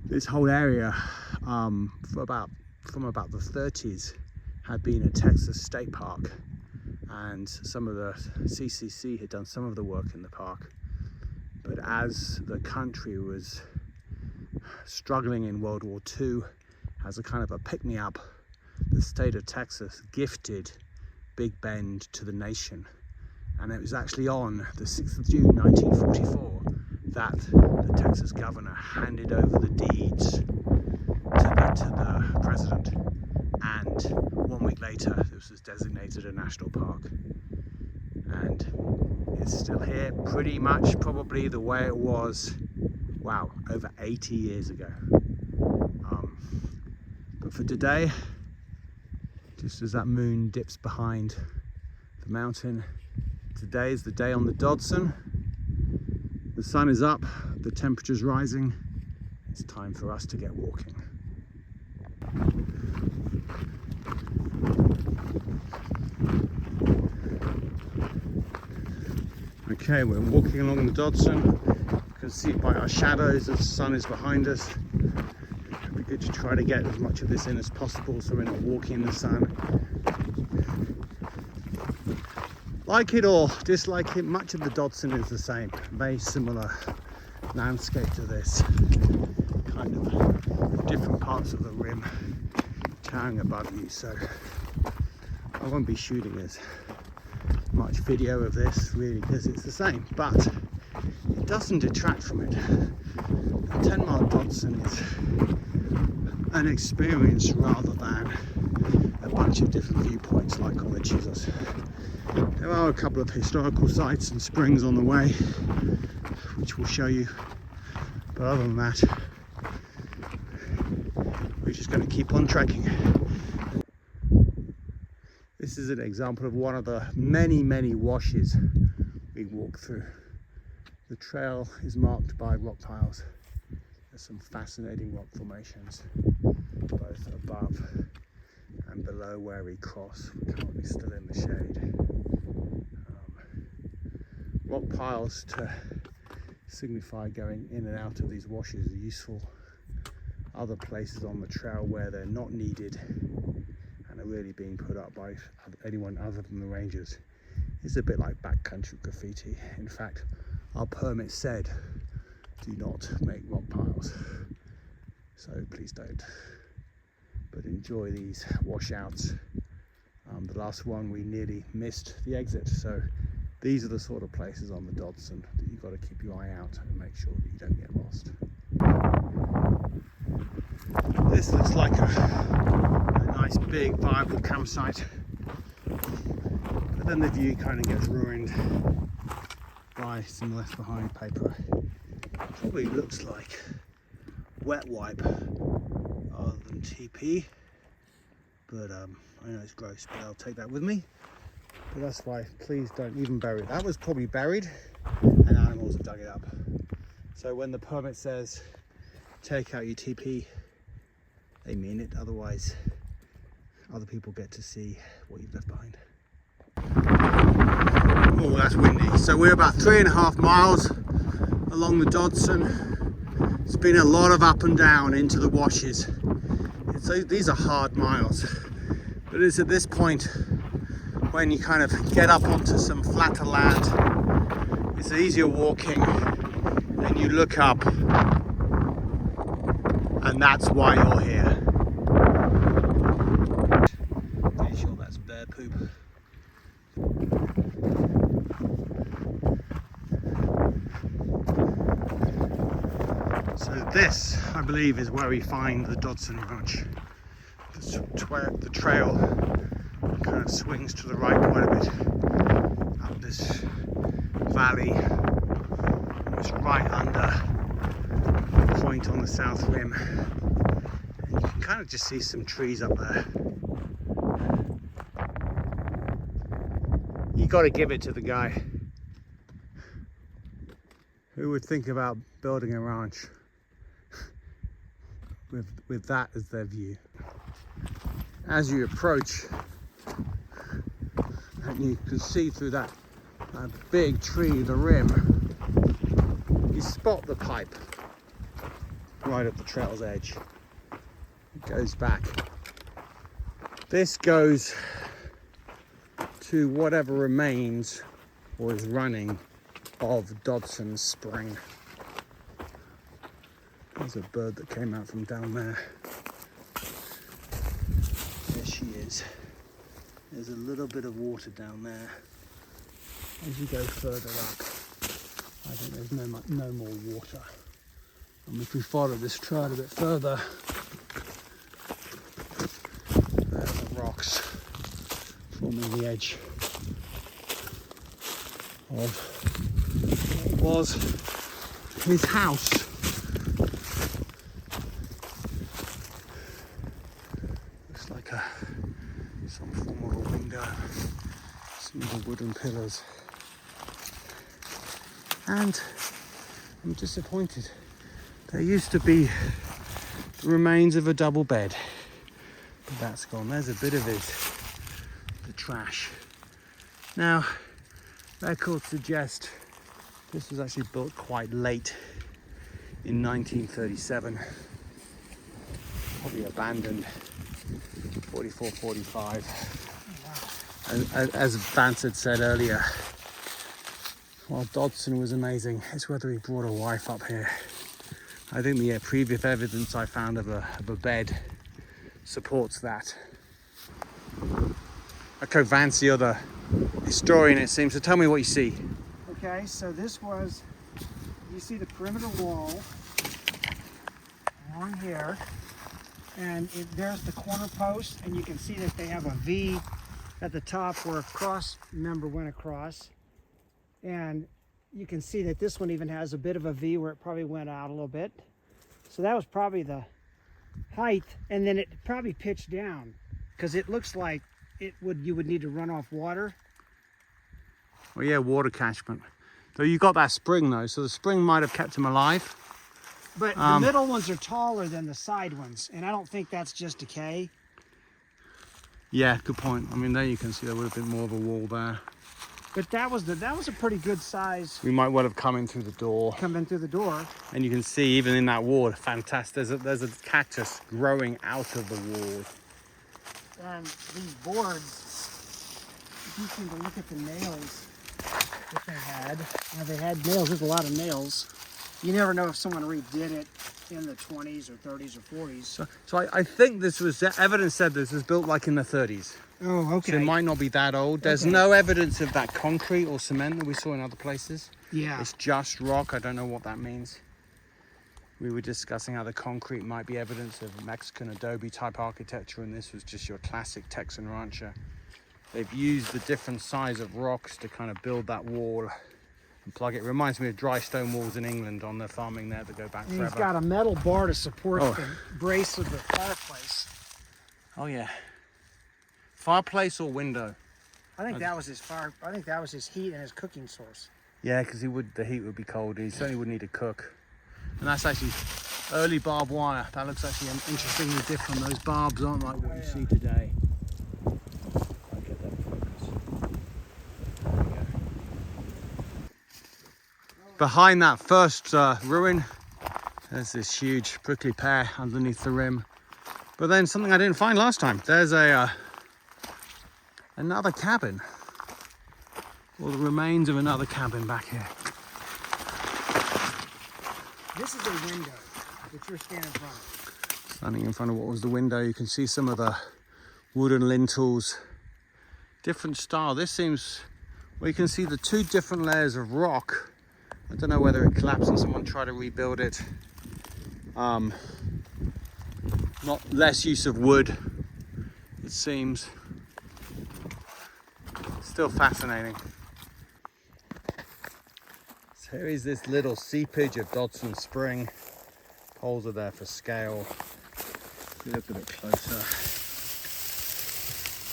Speaker 2: This whole area from about the 30s had been a Texas state park, and some of the CCC had done some of the work in the park. But as the country was struggling in World War II, as a kind of a pick-me-up, the state of Texas gifted Big Bend to the nation. And it was actually on the 6th of June 1944 that the Texas governor handed over the deeds to the president. And 1 week later, this was designated a national park. And it's still here, pretty much probably the way it was, wow, over 80 years ago. But for today, just as that moon dips behind the mountain, today is the day on the Dodson. The sun is up, the temperature's rising. It's time for us to get walking. Okay, we're walking along the Dodson. You can see by our shadows that the sun is behind us. It'd be good to try to get as much of this in as possible so we're not walking in the sun. Like it or dislike it, much of the Dodson is the same. Very similar landscape to this. Kind of different parts of the rim towering above you, so I won't be shooting as much video of this really because it's the same, but it doesn't detract from it. The 10-mile Dodson is an experience rather than a bunch of different viewpoints like on the Chisos. There are a couple of historical sites and springs on the way which we'll show you, but other than that we're just going to keep on trekking. This is an example of one of the many washes we walk through. The trail is marked by rock piles. There's some fascinating rock formations, both above and below where we cross. We're currently still in the shade. Rock piles to signify going in and out of these washes are useful. Other places on the trail where they're not needed and are really being put up by anyone other than the rangers. It's a bit like backcountry graffiti. In fact, our permit said do not make rock piles, so please don't, but enjoy these washouts. The last one we nearly missed the exit, so these are the sort of places on the Dodson that you've got to keep your eye out and make sure that you don't get lost. This looks like a nice big viable campsite, but then the view kind of gets ruined by some left behind paper. It probably looks like wet wipe rather than TP, but I know it's gross, but I'll take that with me. But that's why please don't even bury it. That was probably buried and animals have dug it up. So when the permit says take out your TP, they mean it, otherwise other people get to see what you've left behind. Oh, that's windy. So we're about 3.5 miles along the Dodson. It's been a lot of up and down into the washes. So these are hard miles, but it's at this point when you kind of get up onto some flatter land, it's easier walking, and you look up, and that's why you're here. Pretty sure that's bear poop. So this, I believe, is where we find the Dodson Ranch. The trail kind of swings to the right quite a bit up this valley. It's right under the point on the south rim, and you can kind of just see some trees up there. You got to give it to the guy. Who would think about building a ranch with that as their view? As you approach, and you can see through that big tree, the rim, you spot the pipe right at the trail's edge. It goes back. This goes to whatever remains or is running of Dodson Spring. There's a bird that came out from down there. There she is. There's a little bit of water down there. As you go further up, I think there's no more water. And if we follow this trail a bit further, there are the rocks forming the edge of what was his house. Looks like some form of a window, some of the wooden pillars. And I'm disappointed. There used to be the remains of a double bed, but that's gone. There's a bit of it, the trash. Now, records suggest This was actually built quite late in 1937. Probably abandoned 44, 45. As Vance had said earlier, while Dodson was amazing, it's whether he brought a wife up here. I think the previous evidence I found of a bed supports that. Okay, Vance, the other historian, it seems. So tell me what you see.
Speaker 3: Okay, so this was, you see the perimeter wall along here, and there's the corner post, and you can see that they have a V at the top where a cross member went across, and you can see that this one even has a bit of a V where it probably went out a little bit. So that was probably the height, and then it probably pitched down because it looks like you would need to run off water.
Speaker 2: Well, yeah, water catchment. So you got that spring though, so the spring might have kept him alive.
Speaker 3: But the middle ones are taller than the side ones, and I don't think that's just decay.
Speaker 2: Yeah, good point. I mean, there you can see there would have been more of a wall there.
Speaker 3: But that was a pretty good size.
Speaker 2: We might well have come in through the door.
Speaker 3: Come in through the door.
Speaker 2: And you can see even in that wall, fantastic. There's a cactus growing out of the wall.
Speaker 3: And these boards, if you seem to look at the nails that they had. Now they had nails. There's a lot of nails. You never know if someone redid it in the 20s or 30s or 40s.
Speaker 2: So I think this was, evidence said this was built like in the 30s.
Speaker 3: Oh, okay.
Speaker 2: So it might not be that old. There's
Speaker 3: Okay.
Speaker 2: no evidence of that concrete or cement that we saw in other places.
Speaker 3: Yeah.
Speaker 2: It's just rock. I don't know what that means. We were discussing how the concrete might be evidence of Mexican adobe type architecture, and this was just your classic Texan rancher. They've used the different size of rocks to kind of build that wall and plug it. It reminds me of dry stone walls in England on the farming there that go back
Speaker 3: And
Speaker 2: forever.
Speaker 3: he's got a metal bar to support
Speaker 2: Oh.
Speaker 3: the brace of the fireplace.
Speaker 2: Oh yeah. Fireplace or window?
Speaker 3: I think that was his fire. I think that was his heat and his cooking source.
Speaker 2: Yeah, because the heat would be cold. He certainly would need to cook. And that's actually early barbed wire. That looks actually interestingly different. Those barbs aren't like what you see today. I'll get that focus. There we go. Behind that first ruin, there's this huge prickly pear underneath the rim. But then something I didn't find last time. There's another cabin, or the remains of another cabin back here.
Speaker 3: This is a window that you're standing in front of.
Speaker 2: Standing in front of what was the window, you can see some of the wooden lintels. Different style. This seems, well, you can see the two different layers of rock. I don't know whether it collapsed and someone tried to rebuild it. Not less use of wood, it seems. Still fascinating. So here is this little seepage of Dodson Spring. Poles are there for scale. If you look at it closer,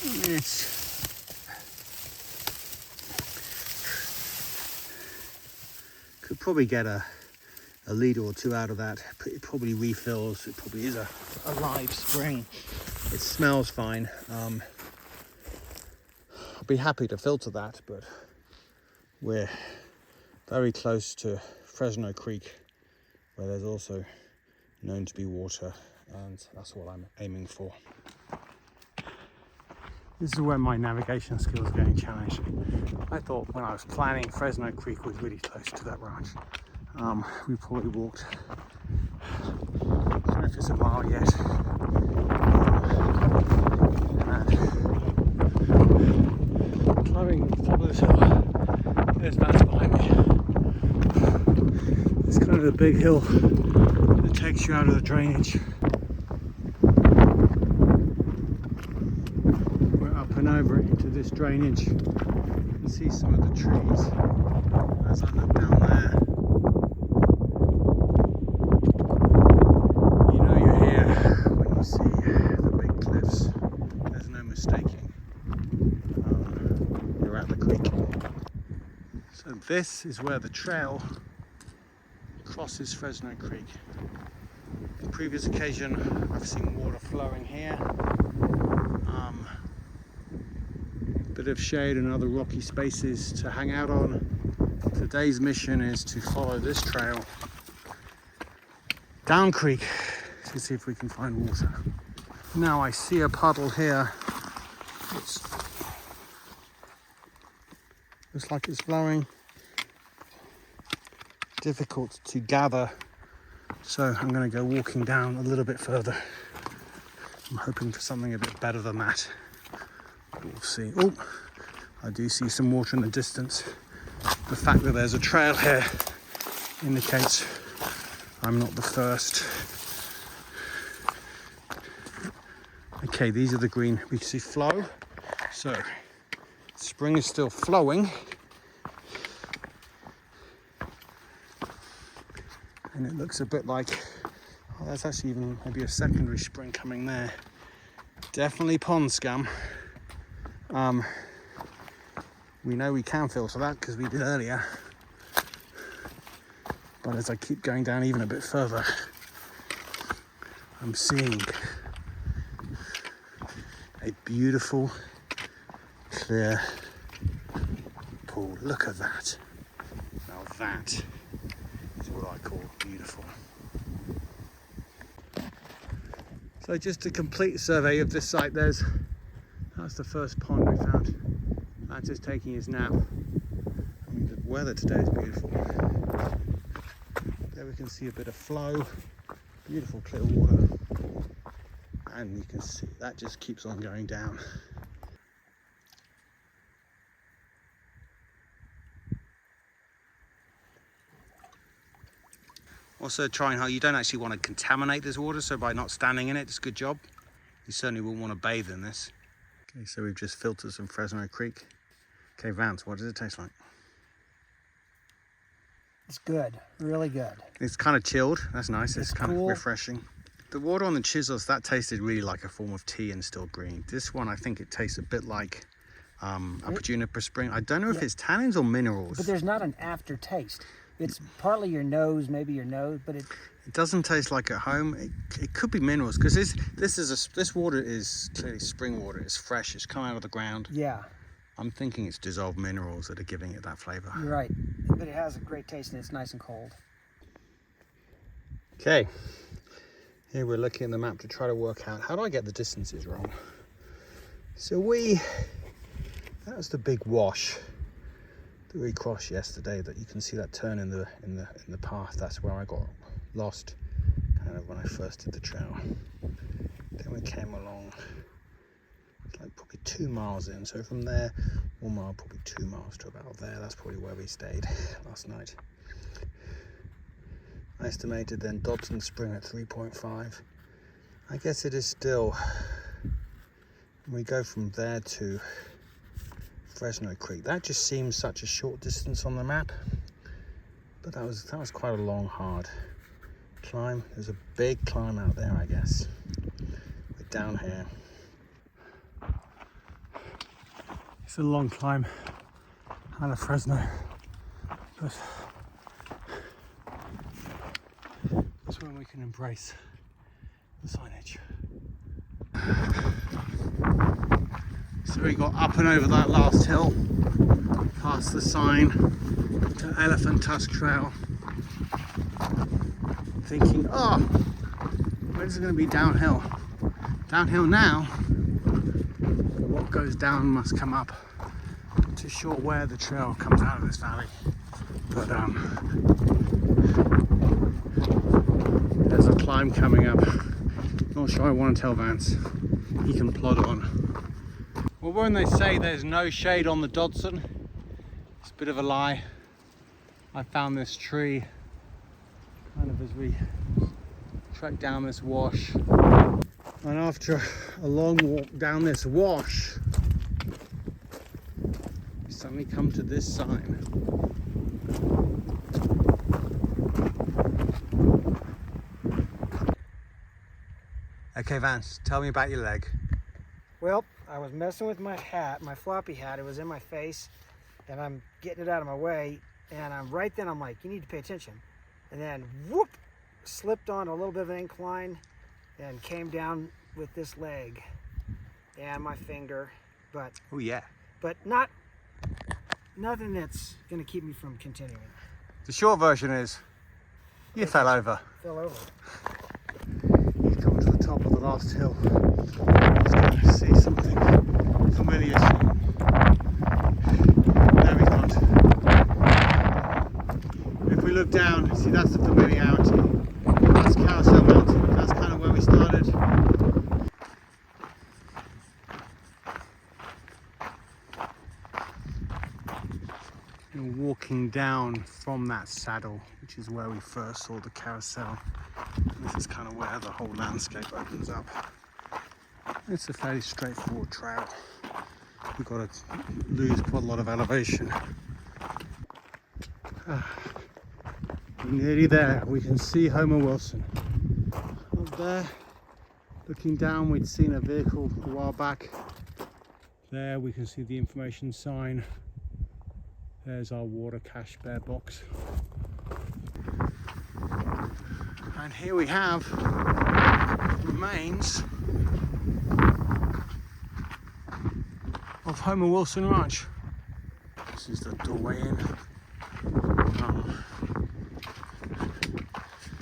Speaker 2: I mean, could probably get a litre or two out of that. It probably refills. It probably is a live spring. It smells fine. I'll be happy to filter that, but we're very close to Fresno Creek, where there's also known to be water, and that's what I'm aiming for. This is where my navigation skills are getting challenged. I thought when I was planning, Fresno Creek was really close to that ranch. We probably walked, I don't know if it's a mile yet. Climbing the top of this hill. There's Vance behind me. It's kind of a big hill that takes you out of the drainage. We're up and over into this drainage. You can see some of the trees as I look down there. You know you're here when you see the big cliffs. There's no mistaking. You're at the creek. So this is where the trail crosses Fresno Creek. On previous occasion, I've seen water flowing here. Bit of shade and other rocky spaces to hang out on. Today's mission is to follow this trail down creek to see if we can find water. Now I see a puddle here. It looks like it's flowing. Difficult to gather, so I'm going to go walking down a little bit further. I'm hoping for something a bit better than that. We'll see. Oh, I do see some water in the distance. The fact that there's a trail here indicates I'm not the first. Okay, these are the green. We can see flow. So, spring is still flowing. And it looks a bit like, oh, there's actually even maybe a secondary spring coming there. Definitely pond scum. We know we can filter that because we did earlier. But as I keep going down even a bit further, I'm seeing a beautiful, clear pool. Look at that. Now that is what I call beautiful. So just a complete survey of this site, that's the first pond we found. Vance is taking his nap. I mean, the weather today is beautiful. There we can see a bit of flow, beautiful clear water, and you can see that just keeps on going down. Also trying how you don't actually want to contaminate this water, so by not standing in it, it's a good job. You certainly wouldn't want to bathe in this. Okay, so we've just filtered some Fresno Creek. Okay, Vance, what does it taste like?
Speaker 3: It's good, really good.
Speaker 2: It's kind of chilled. That's nice. It's kind
Speaker 3: cool.
Speaker 2: of refreshing. The water on the Chisos, that tasted really like a form of tea and still green. This one, I think it tastes a bit like a Juniper spring. I don't know if it's tannins or minerals.
Speaker 3: But there's not an aftertaste. It's partly your nose, but it
Speaker 2: doesn't taste like at home. It could be minerals because this water is clearly spring water. It's fresh. It's come out of the ground.
Speaker 3: Yeah.
Speaker 2: I'm thinking it's dissolved minerals that are giving it that flavor.
Speaker 3: You're right, but it has a great taste and it's nice and cold.
Speaker 2: Okay, here we're looking at the map to try to work out how do I get the distances wrong. So that was the big wash that we crossed yesterday. That you can see that turn in the path. That's where I got lost, kind of when I first did the trail. Then we came along. Like probably 2 miles in, so from there 1 mile, probably 2 miles to about there. That's probably where we stayed last night. I estimated then Dodson spring at 3.5. I guess it is still, we go from there to Fresno Creek. That just seems such a short distance on the map, but that was quite a long, hard climb. There's a big climb out there, I guess. We're down here. It's a long climb out of Fresno, but it's when we can embrace the signage. So we got up and over that last hill, past the sign to Elephant Tusk Trail, thinking, oh, where's it going to be downhill? Downhill now. What goes down must come up. Not too sure where the trail comes out of this valley, but there's a climb coming up. Not sure I want to tell Vance. He can plod on. Well, when they say there's no shade on the Dodson, it's a bit of a lie. I found this tree kind of as we trek down this wash. And after a long walk down this wash, we suddenly come to this sign. Okay, Vance, tell me about your leg.
Speaker 3: Well, I was messing with my hat, my floppy hat. It was in my face, and I'm getting it out of my way. And I'm like, you need to pay attention. And then, whoop, slipped on a little bit of an incline and came down with this leg and my finger, but
Speaker 2: Oh yeah.
Speaker 3: but not nothing that's going to keep me from continuing.
Speaker 2: The short version is, you fell over.
Speaker 3: Fell over.
Speaker 2: He's coming to the top of the last hill. He's going to see something familiar soon. No, he's not. If we look down, see that's the familiarity. That's Carousel Mountain. That's kind of where we started. And walking down from that saddle, which is where we first saw the carousel. This is kind of where the whole landscape opens up. It's a fairly straightforward trail. We've got to lose quite a lot of elevation. We're nearly there. We can see Homer Wilson. Up there, looking down, we'd seen a vehicle a while back. There we can see the information sign. There's our water cache bear box. And here we have remains of Homer Wilson Ranch. This is the doorway in.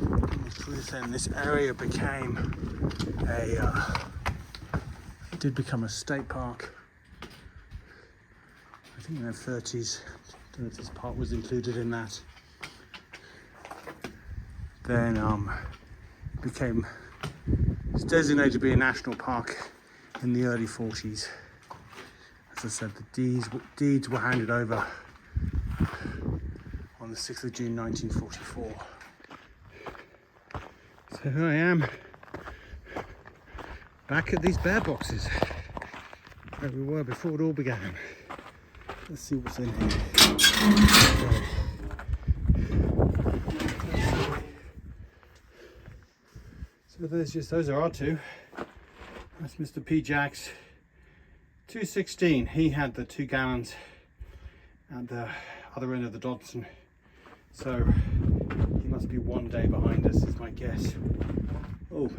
Speaker 2: In truth, then this area became it did become a state park. I think in the 30s. I don't know if this part was included in that. Then it's designated to be a national park in the early 40s. As I said, the deeds were handed over on the 6th of June 1944. So here I am, back at these bear boxes, where we were before it all began. Let's see what's in here. So those are our two. That's Mr. P. Jack's 216. He had the 2 gallons at the other end of the Dodson. So he must be one day behind us, is my guess. Oh,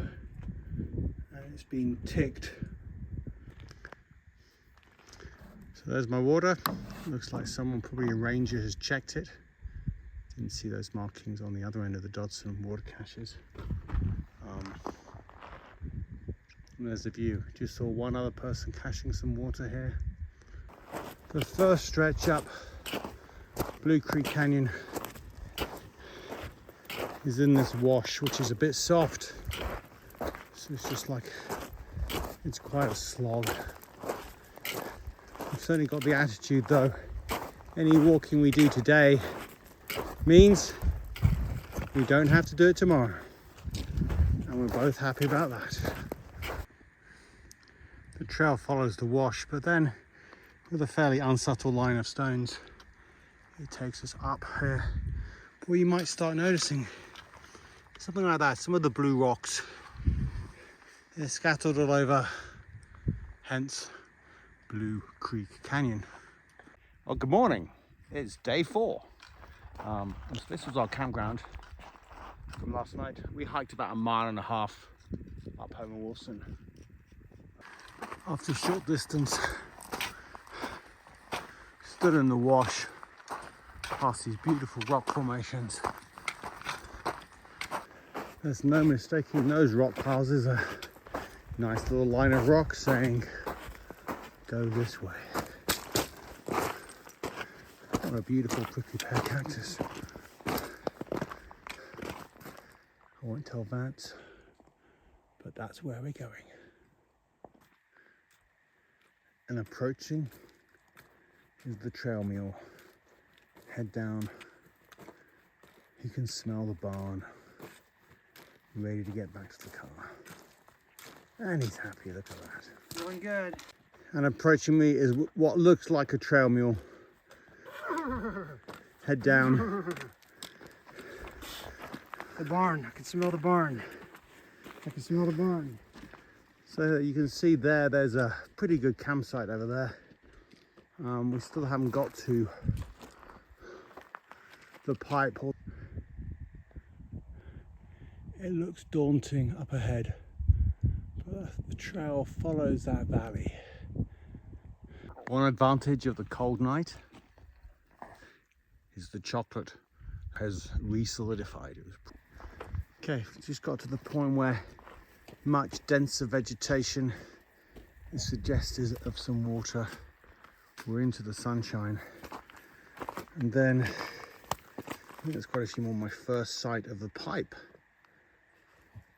Speaker 2: and it's been ticked. So there's my water. Looks like someone, probably a ranger, has checked it. Didn't see those markings on the other end of the Dodson water caches. And there's the view. Just saw one other person caching some water here. The first stretch up Blue Creek Canyon is in this wash, which is a bit soft. So it's just like, it's quite a slog. I've certainly got the attitude though, any walking we do today means we don't have to do it tomorrow. And we're both happy about that. The trail follows the wash, but then with a fairly unsubtle line of stones, it takes us up here, where you might start noticing something like that, some of the blue rocks. They're scattered all over, hence Blue Creek Canyon. Well, good morning. It's day 4. This was our campground from last night. We hiked about 1.5 miles up Homer Wilson. After a short distance, stood in the wash past these beautiful rock formations. There's no mistaking those rock piles. There's a nice little line of rock saying, go this way. What a beautiful prickly pear cactus. I won't tell Vance, but that's where we're going. And approaching is the trail mule. Head down. You can smell the barn. Ready to get back to the car. And he's happy, look at that.
Speaker 3: Doing good.
Speaker 2: And approaching me is what looks like a trail mule. Head down.
Speaker 3: The barn, I can smell the barn. I can smell the barn.
Speaker 2: So you can see there's a pretty good campsite over there. We still haven't got to the pipe. It looks daunting up ahead, but the trail follows that valley. One advantage of the cold night is the chocolate has re-solidified. Okay, just got to the point where much denser vegetation is suggestive of some water. We're into the sunshine, and then I think there's quite a few more. My first sight of the pipe.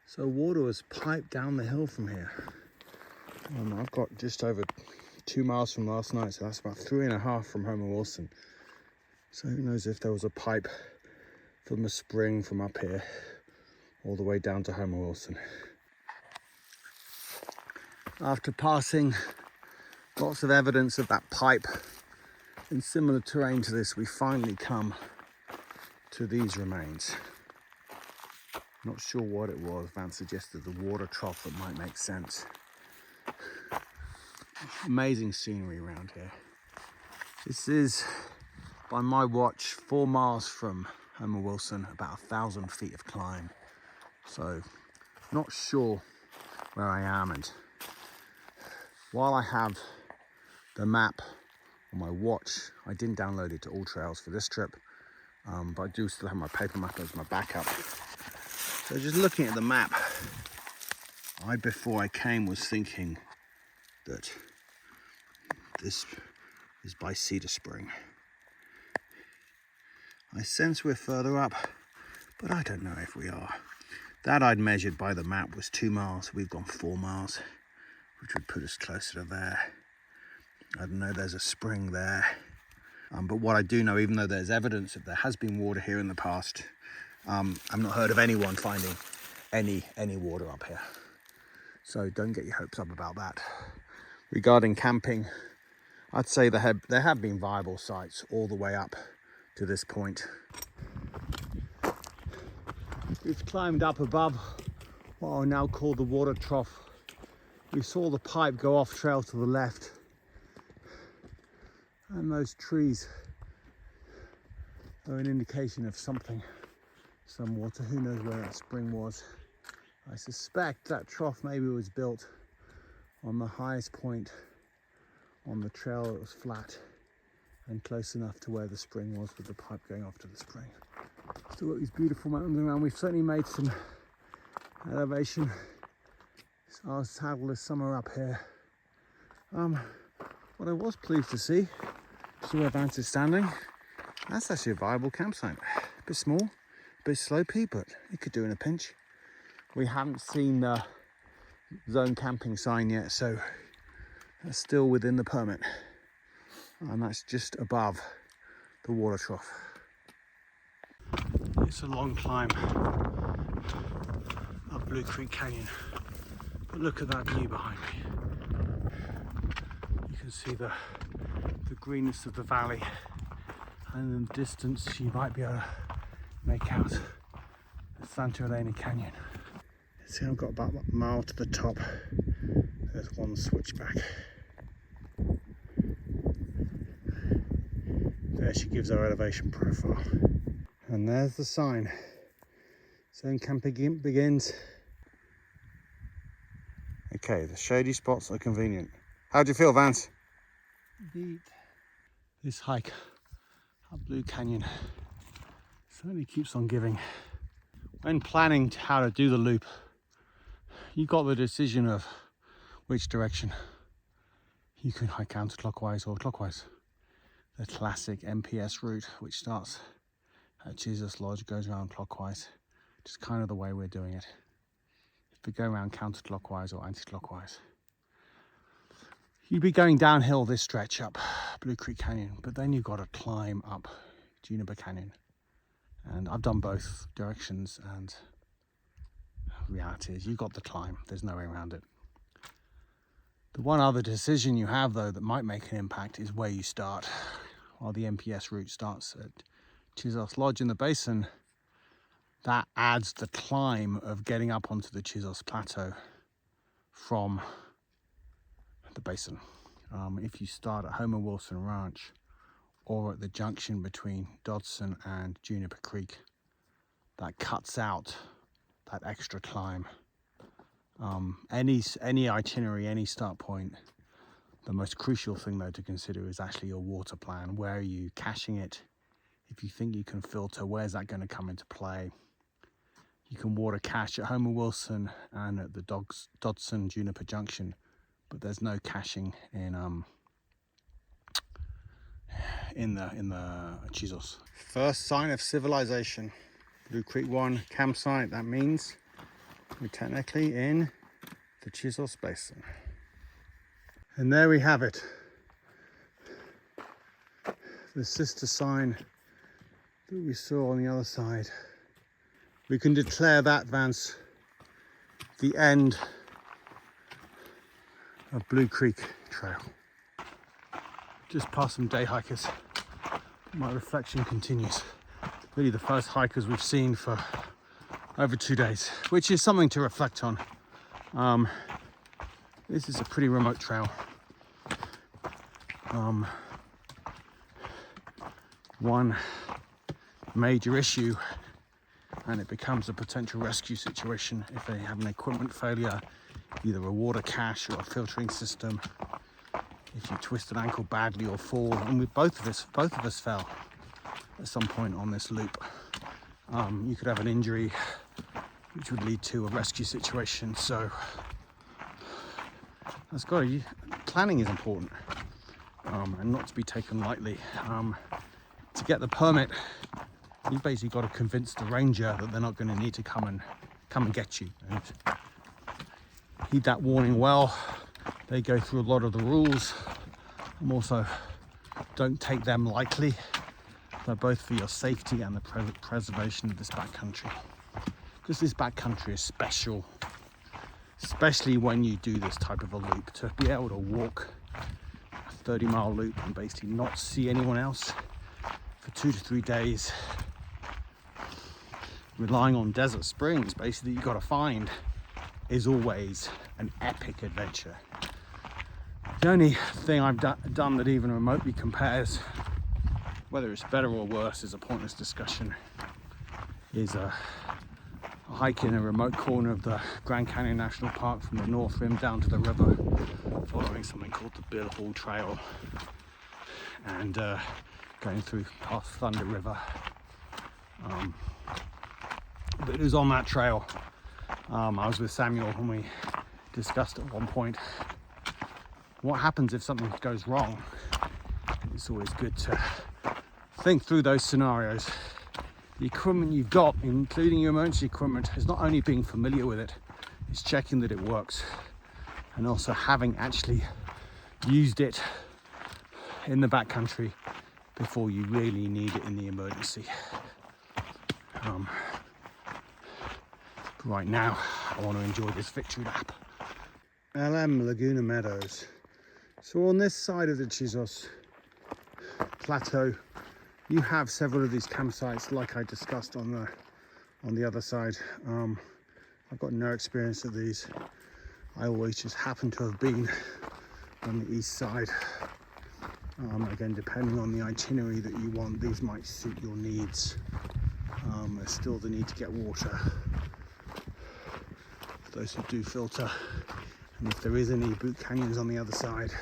Speaker 2: So water was piped down the hill from here. I've got just over 2 miles from last night, so that's about 3.5 from Homer Wilson. So who knows if there was a pipe from a spring from up here all the way down to Homer Wilson. After passing lots of evidence of that pipe in similar terrain to this, we finally come to these remains. Not sure what it was. Vance suggested the water trough that might make sense. Amazing scenery around here. This is, by my watch, 4 miles from Homer Wilson, about 1,000 feet of climb. So, not sure where I am, and while I have the map on my watch, I didn't download it to All Trails for this trip, but I do still have my paper map as my backup. So just looking at the map, before I came was thinking that this is by Cedar Spring. I sense we're further up, but I don't know if we are. That I'd measured by the map was 2 miles. We've gone 4 miles, which would put us closer to there. I don't know, there's a spring there. But what I do know, even though there's evidence that there has been water here in the past, I've not heard of anyone finding any water up here. So don't get your hopes up about that. Regarding camping, I'd say there have been viable sites all the way up to this point. We've climbed up above what I now call the water trough. We saw the pipe go off trail to the left, and those trees are an indication of something, some water. Who knows where that spring was. I suspect that trough maybe was built on the highest point on the trail that was flat and close enough to where the spring was, with the pipe going off to the spring. Still got these beautiful mountains around. We've certainly made some elevation. So I was saddled this summer up here. What I was pleased to see where Vance is standing. That's actually a viable campsite. A bit small, a bit slopey, but it could do in a pinch. We haven't seen the zone camping sign yet, so that's still within the permit. And that's just above the water trough. It's a long climb up Blue Creek Canyon, but look at that view behind me. You can see the greenness of the valley, and in the distance you might be able to make out the Santa Elena Canyon. See, I've got about a mile to the top. There's one switchback. There she gives our elevation profile. And there's the sign. Zone camping begins. Okay, the shady spots are convenient. How do you feel, Vance?
Speaker 3: Beat.
Speaker 2: This hike up Blue Canyon certainly keeps on giving. When planning how to do the loop, you got the decision of which direction. You can hike counterclockwise or clockwise. The classic MPS route, which starts at Chisos Lodge, goes around clockwise, which is kind of the way we're doing it. If we go around counterclockwise or anti-clockwise, you'd be going downhill this stretch up Blue Creek Canyon, but then you've got to climb up Juniper Canyon. And I've done both directions, and the reality is you've got the climb. There's no way around it. The one other decision you have, though, that might make an impact is where you start. While the MPS route starts at Chisos Lodge in the basin, that adds the climb of getting up onto the Chisos Plateau from the basin. If you start at Homer Wilson Ranch or at the junction between Dodson and Juniper Creek, that cuts out that extra climb. Any itinerary, any start point, the most crucial thing though to consider is actually your water plan. Where are you caching it if you think you can filter, where's that going to come into play? You can water cache at Homer Wilson and at the Dodson Juniper Junction, but there's no caching in the Chisos. First sign of civilization. Blue Creek 1 campsite. That means we're technically in the Chisos Basin. And there we have it. The sister sign that we saw on the other side. We can declare that, Vance, the end of Blue Creek Trail. Just past some day hikers. My reflection continues. Really the first hikers we've seen for over 2 days, which is something to reflect on. This is a pretty remote trail. One major issue, and it becomes a potential rescue situation if they have an equipment failure, either a water cache or a filtering system. If you twist an ankle badly or fall, and with both of us fell at some point on this loop, you could have an injury which would lead to a rescue situation. So planning is important, and not to be taken lightly. To get the permit, you've basically got to convince the ranger that they're not going to need to come and get you, and heed that warning well. They go through a lot of the rules, and also don't take them lightly. They're both for your safety and the preservation of this backcountry, because this backcountry is special, especially when you do this type of a loop. To be able to walk a 30-mile loop and basically not see anyone else for 2 to 3 days, relying on desert springs basically you've got to find, is always an epic adventure. The only thing I've done that even remotely compares, whether it's better or worse is a pointless discussion, is a hike in a remote corner of the Grand Canyon National Park from the North Rim down to the river, following something called the Bill Hall Trail, and going through past Thunder River. But it was on that trail. I was with Samuel and we discussed at one point what happens if something goes wrong. It's always good to think through those scenarios. The equipment you've got, including your emergency equipment, is not only being familiar with it, it's checking that it works, and also having actually used it in the backcountry before you really need it in the emergency. Right now, I want to enjoy this victory lap. Laguna Meadows. So on this side of the Chisos Plateau, you have several of these campsites, like I discussed on the other side. I've got no experience of these. I always just happen to have been on the east side. Again, depending on the itinerary that you want, these might suit your needs. There's still the need to get water for those who do filter, and if there is any boot canyons on the other side.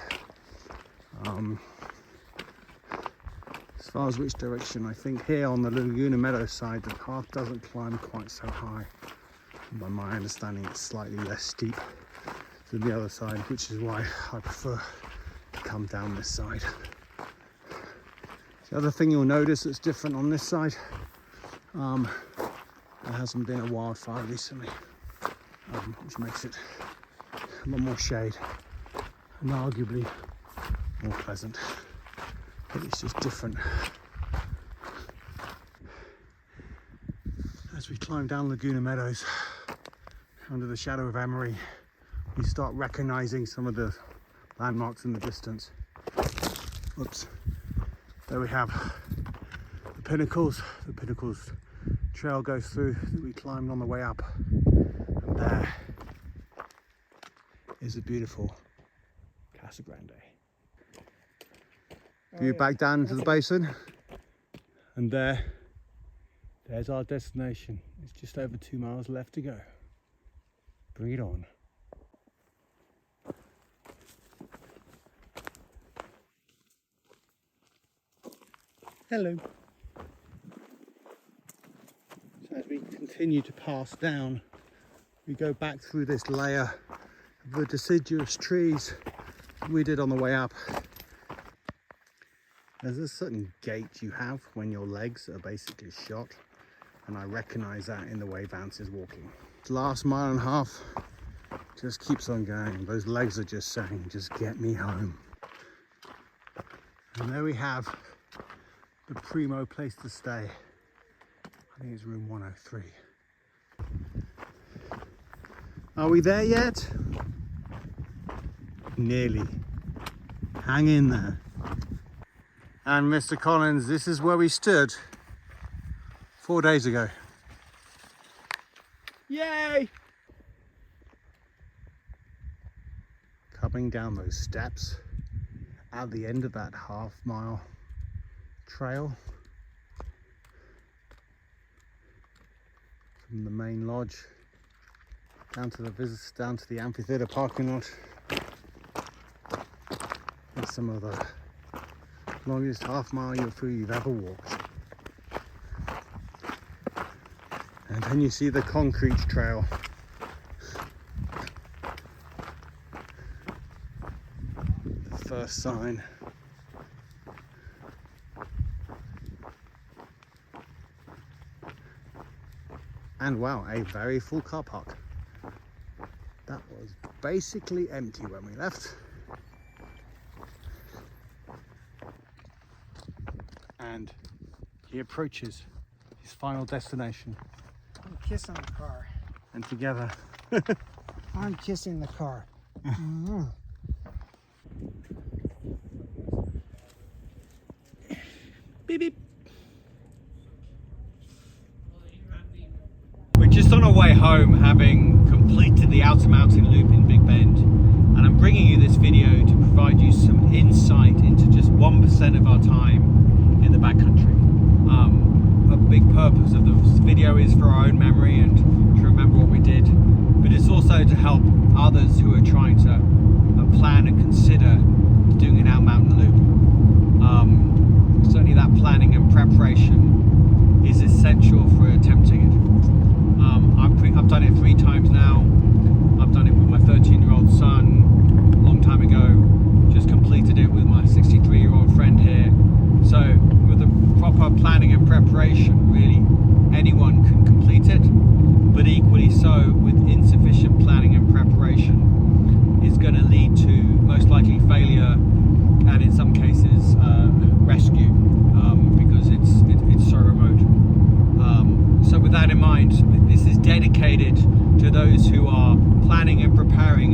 Speaker 2: As far as which direction, I think here on the Laguna Meadows side, the path doesn't climb quite so high. By my understanding, it's slightly less steep than the other side, which is why I prefer to come down this side. The other thing you'll notice that's different on this side, there hasn't been a wildfire recently, which makes it a lot more shade and arguably more pleasant, but it's just different. As we climb down Laguna Meadows under the shadow of Emery, we start recognizing some of the landmarks in the distance. Oops. There we have the Pinnacles. The Pinnacles trail goes through that we climbed on the way up. And there is a beautiful Casa Grande. View back down to the basin. And there's our destination. It's just over 2 miles left to go. Bring it on. Hello. continue to pass down, we go back through this layer of the deciduous trees we did on the way up. There's a certain gait you have when your legs are basically shot, and I recognize that in the way Vance is walking. The last mile and a half just keeps on going. Those legs are just saying, just get me home. And there we have the primo place to stay. I think it's room 103. Are we there yet? Nearly. Hang in there. And Mr. Collins, this is where we stood 4 days ago. Yay! Coming down those steps at the end of that half-mile trail from the main lodge down to the amphitheater parking lot. That's some of the longest half-mile you've ever walked. And then you see the concrete trail. The first sign. And wow, a very full car park. That was basically empty when we left. And he approaches his final destination.
Speaker 3: I'm kissing the car.
Speaker 2: And together.
Speaker 3: I'm kissing the car.
Speaker 2: Beep beep. We're just on our way home, having completed the Outer Mountain Loop in Big Bend, and I'm bringing you this video to provide you some insight into just 1% of our time in the backcountry. A big purpose of this video is for our own memory and to remember what we did, but it's also to help others who are trying to plan and consider doing an Outer Mountain Loop. Certainly that planning and preparation is essential for attempting it. I've done it 3 times now. I've done it with my 13-year-old son a long time ago. Just completed it with my 63-year-old friend here. So with the proper planning and preparation, really anyone can complete it. But equally so, with insufficient planning and preparation, is going to lead to most likely failure, and in some cases rescue, because it's so remote. So with that in mind, this is dedicated to those who are planning and preparing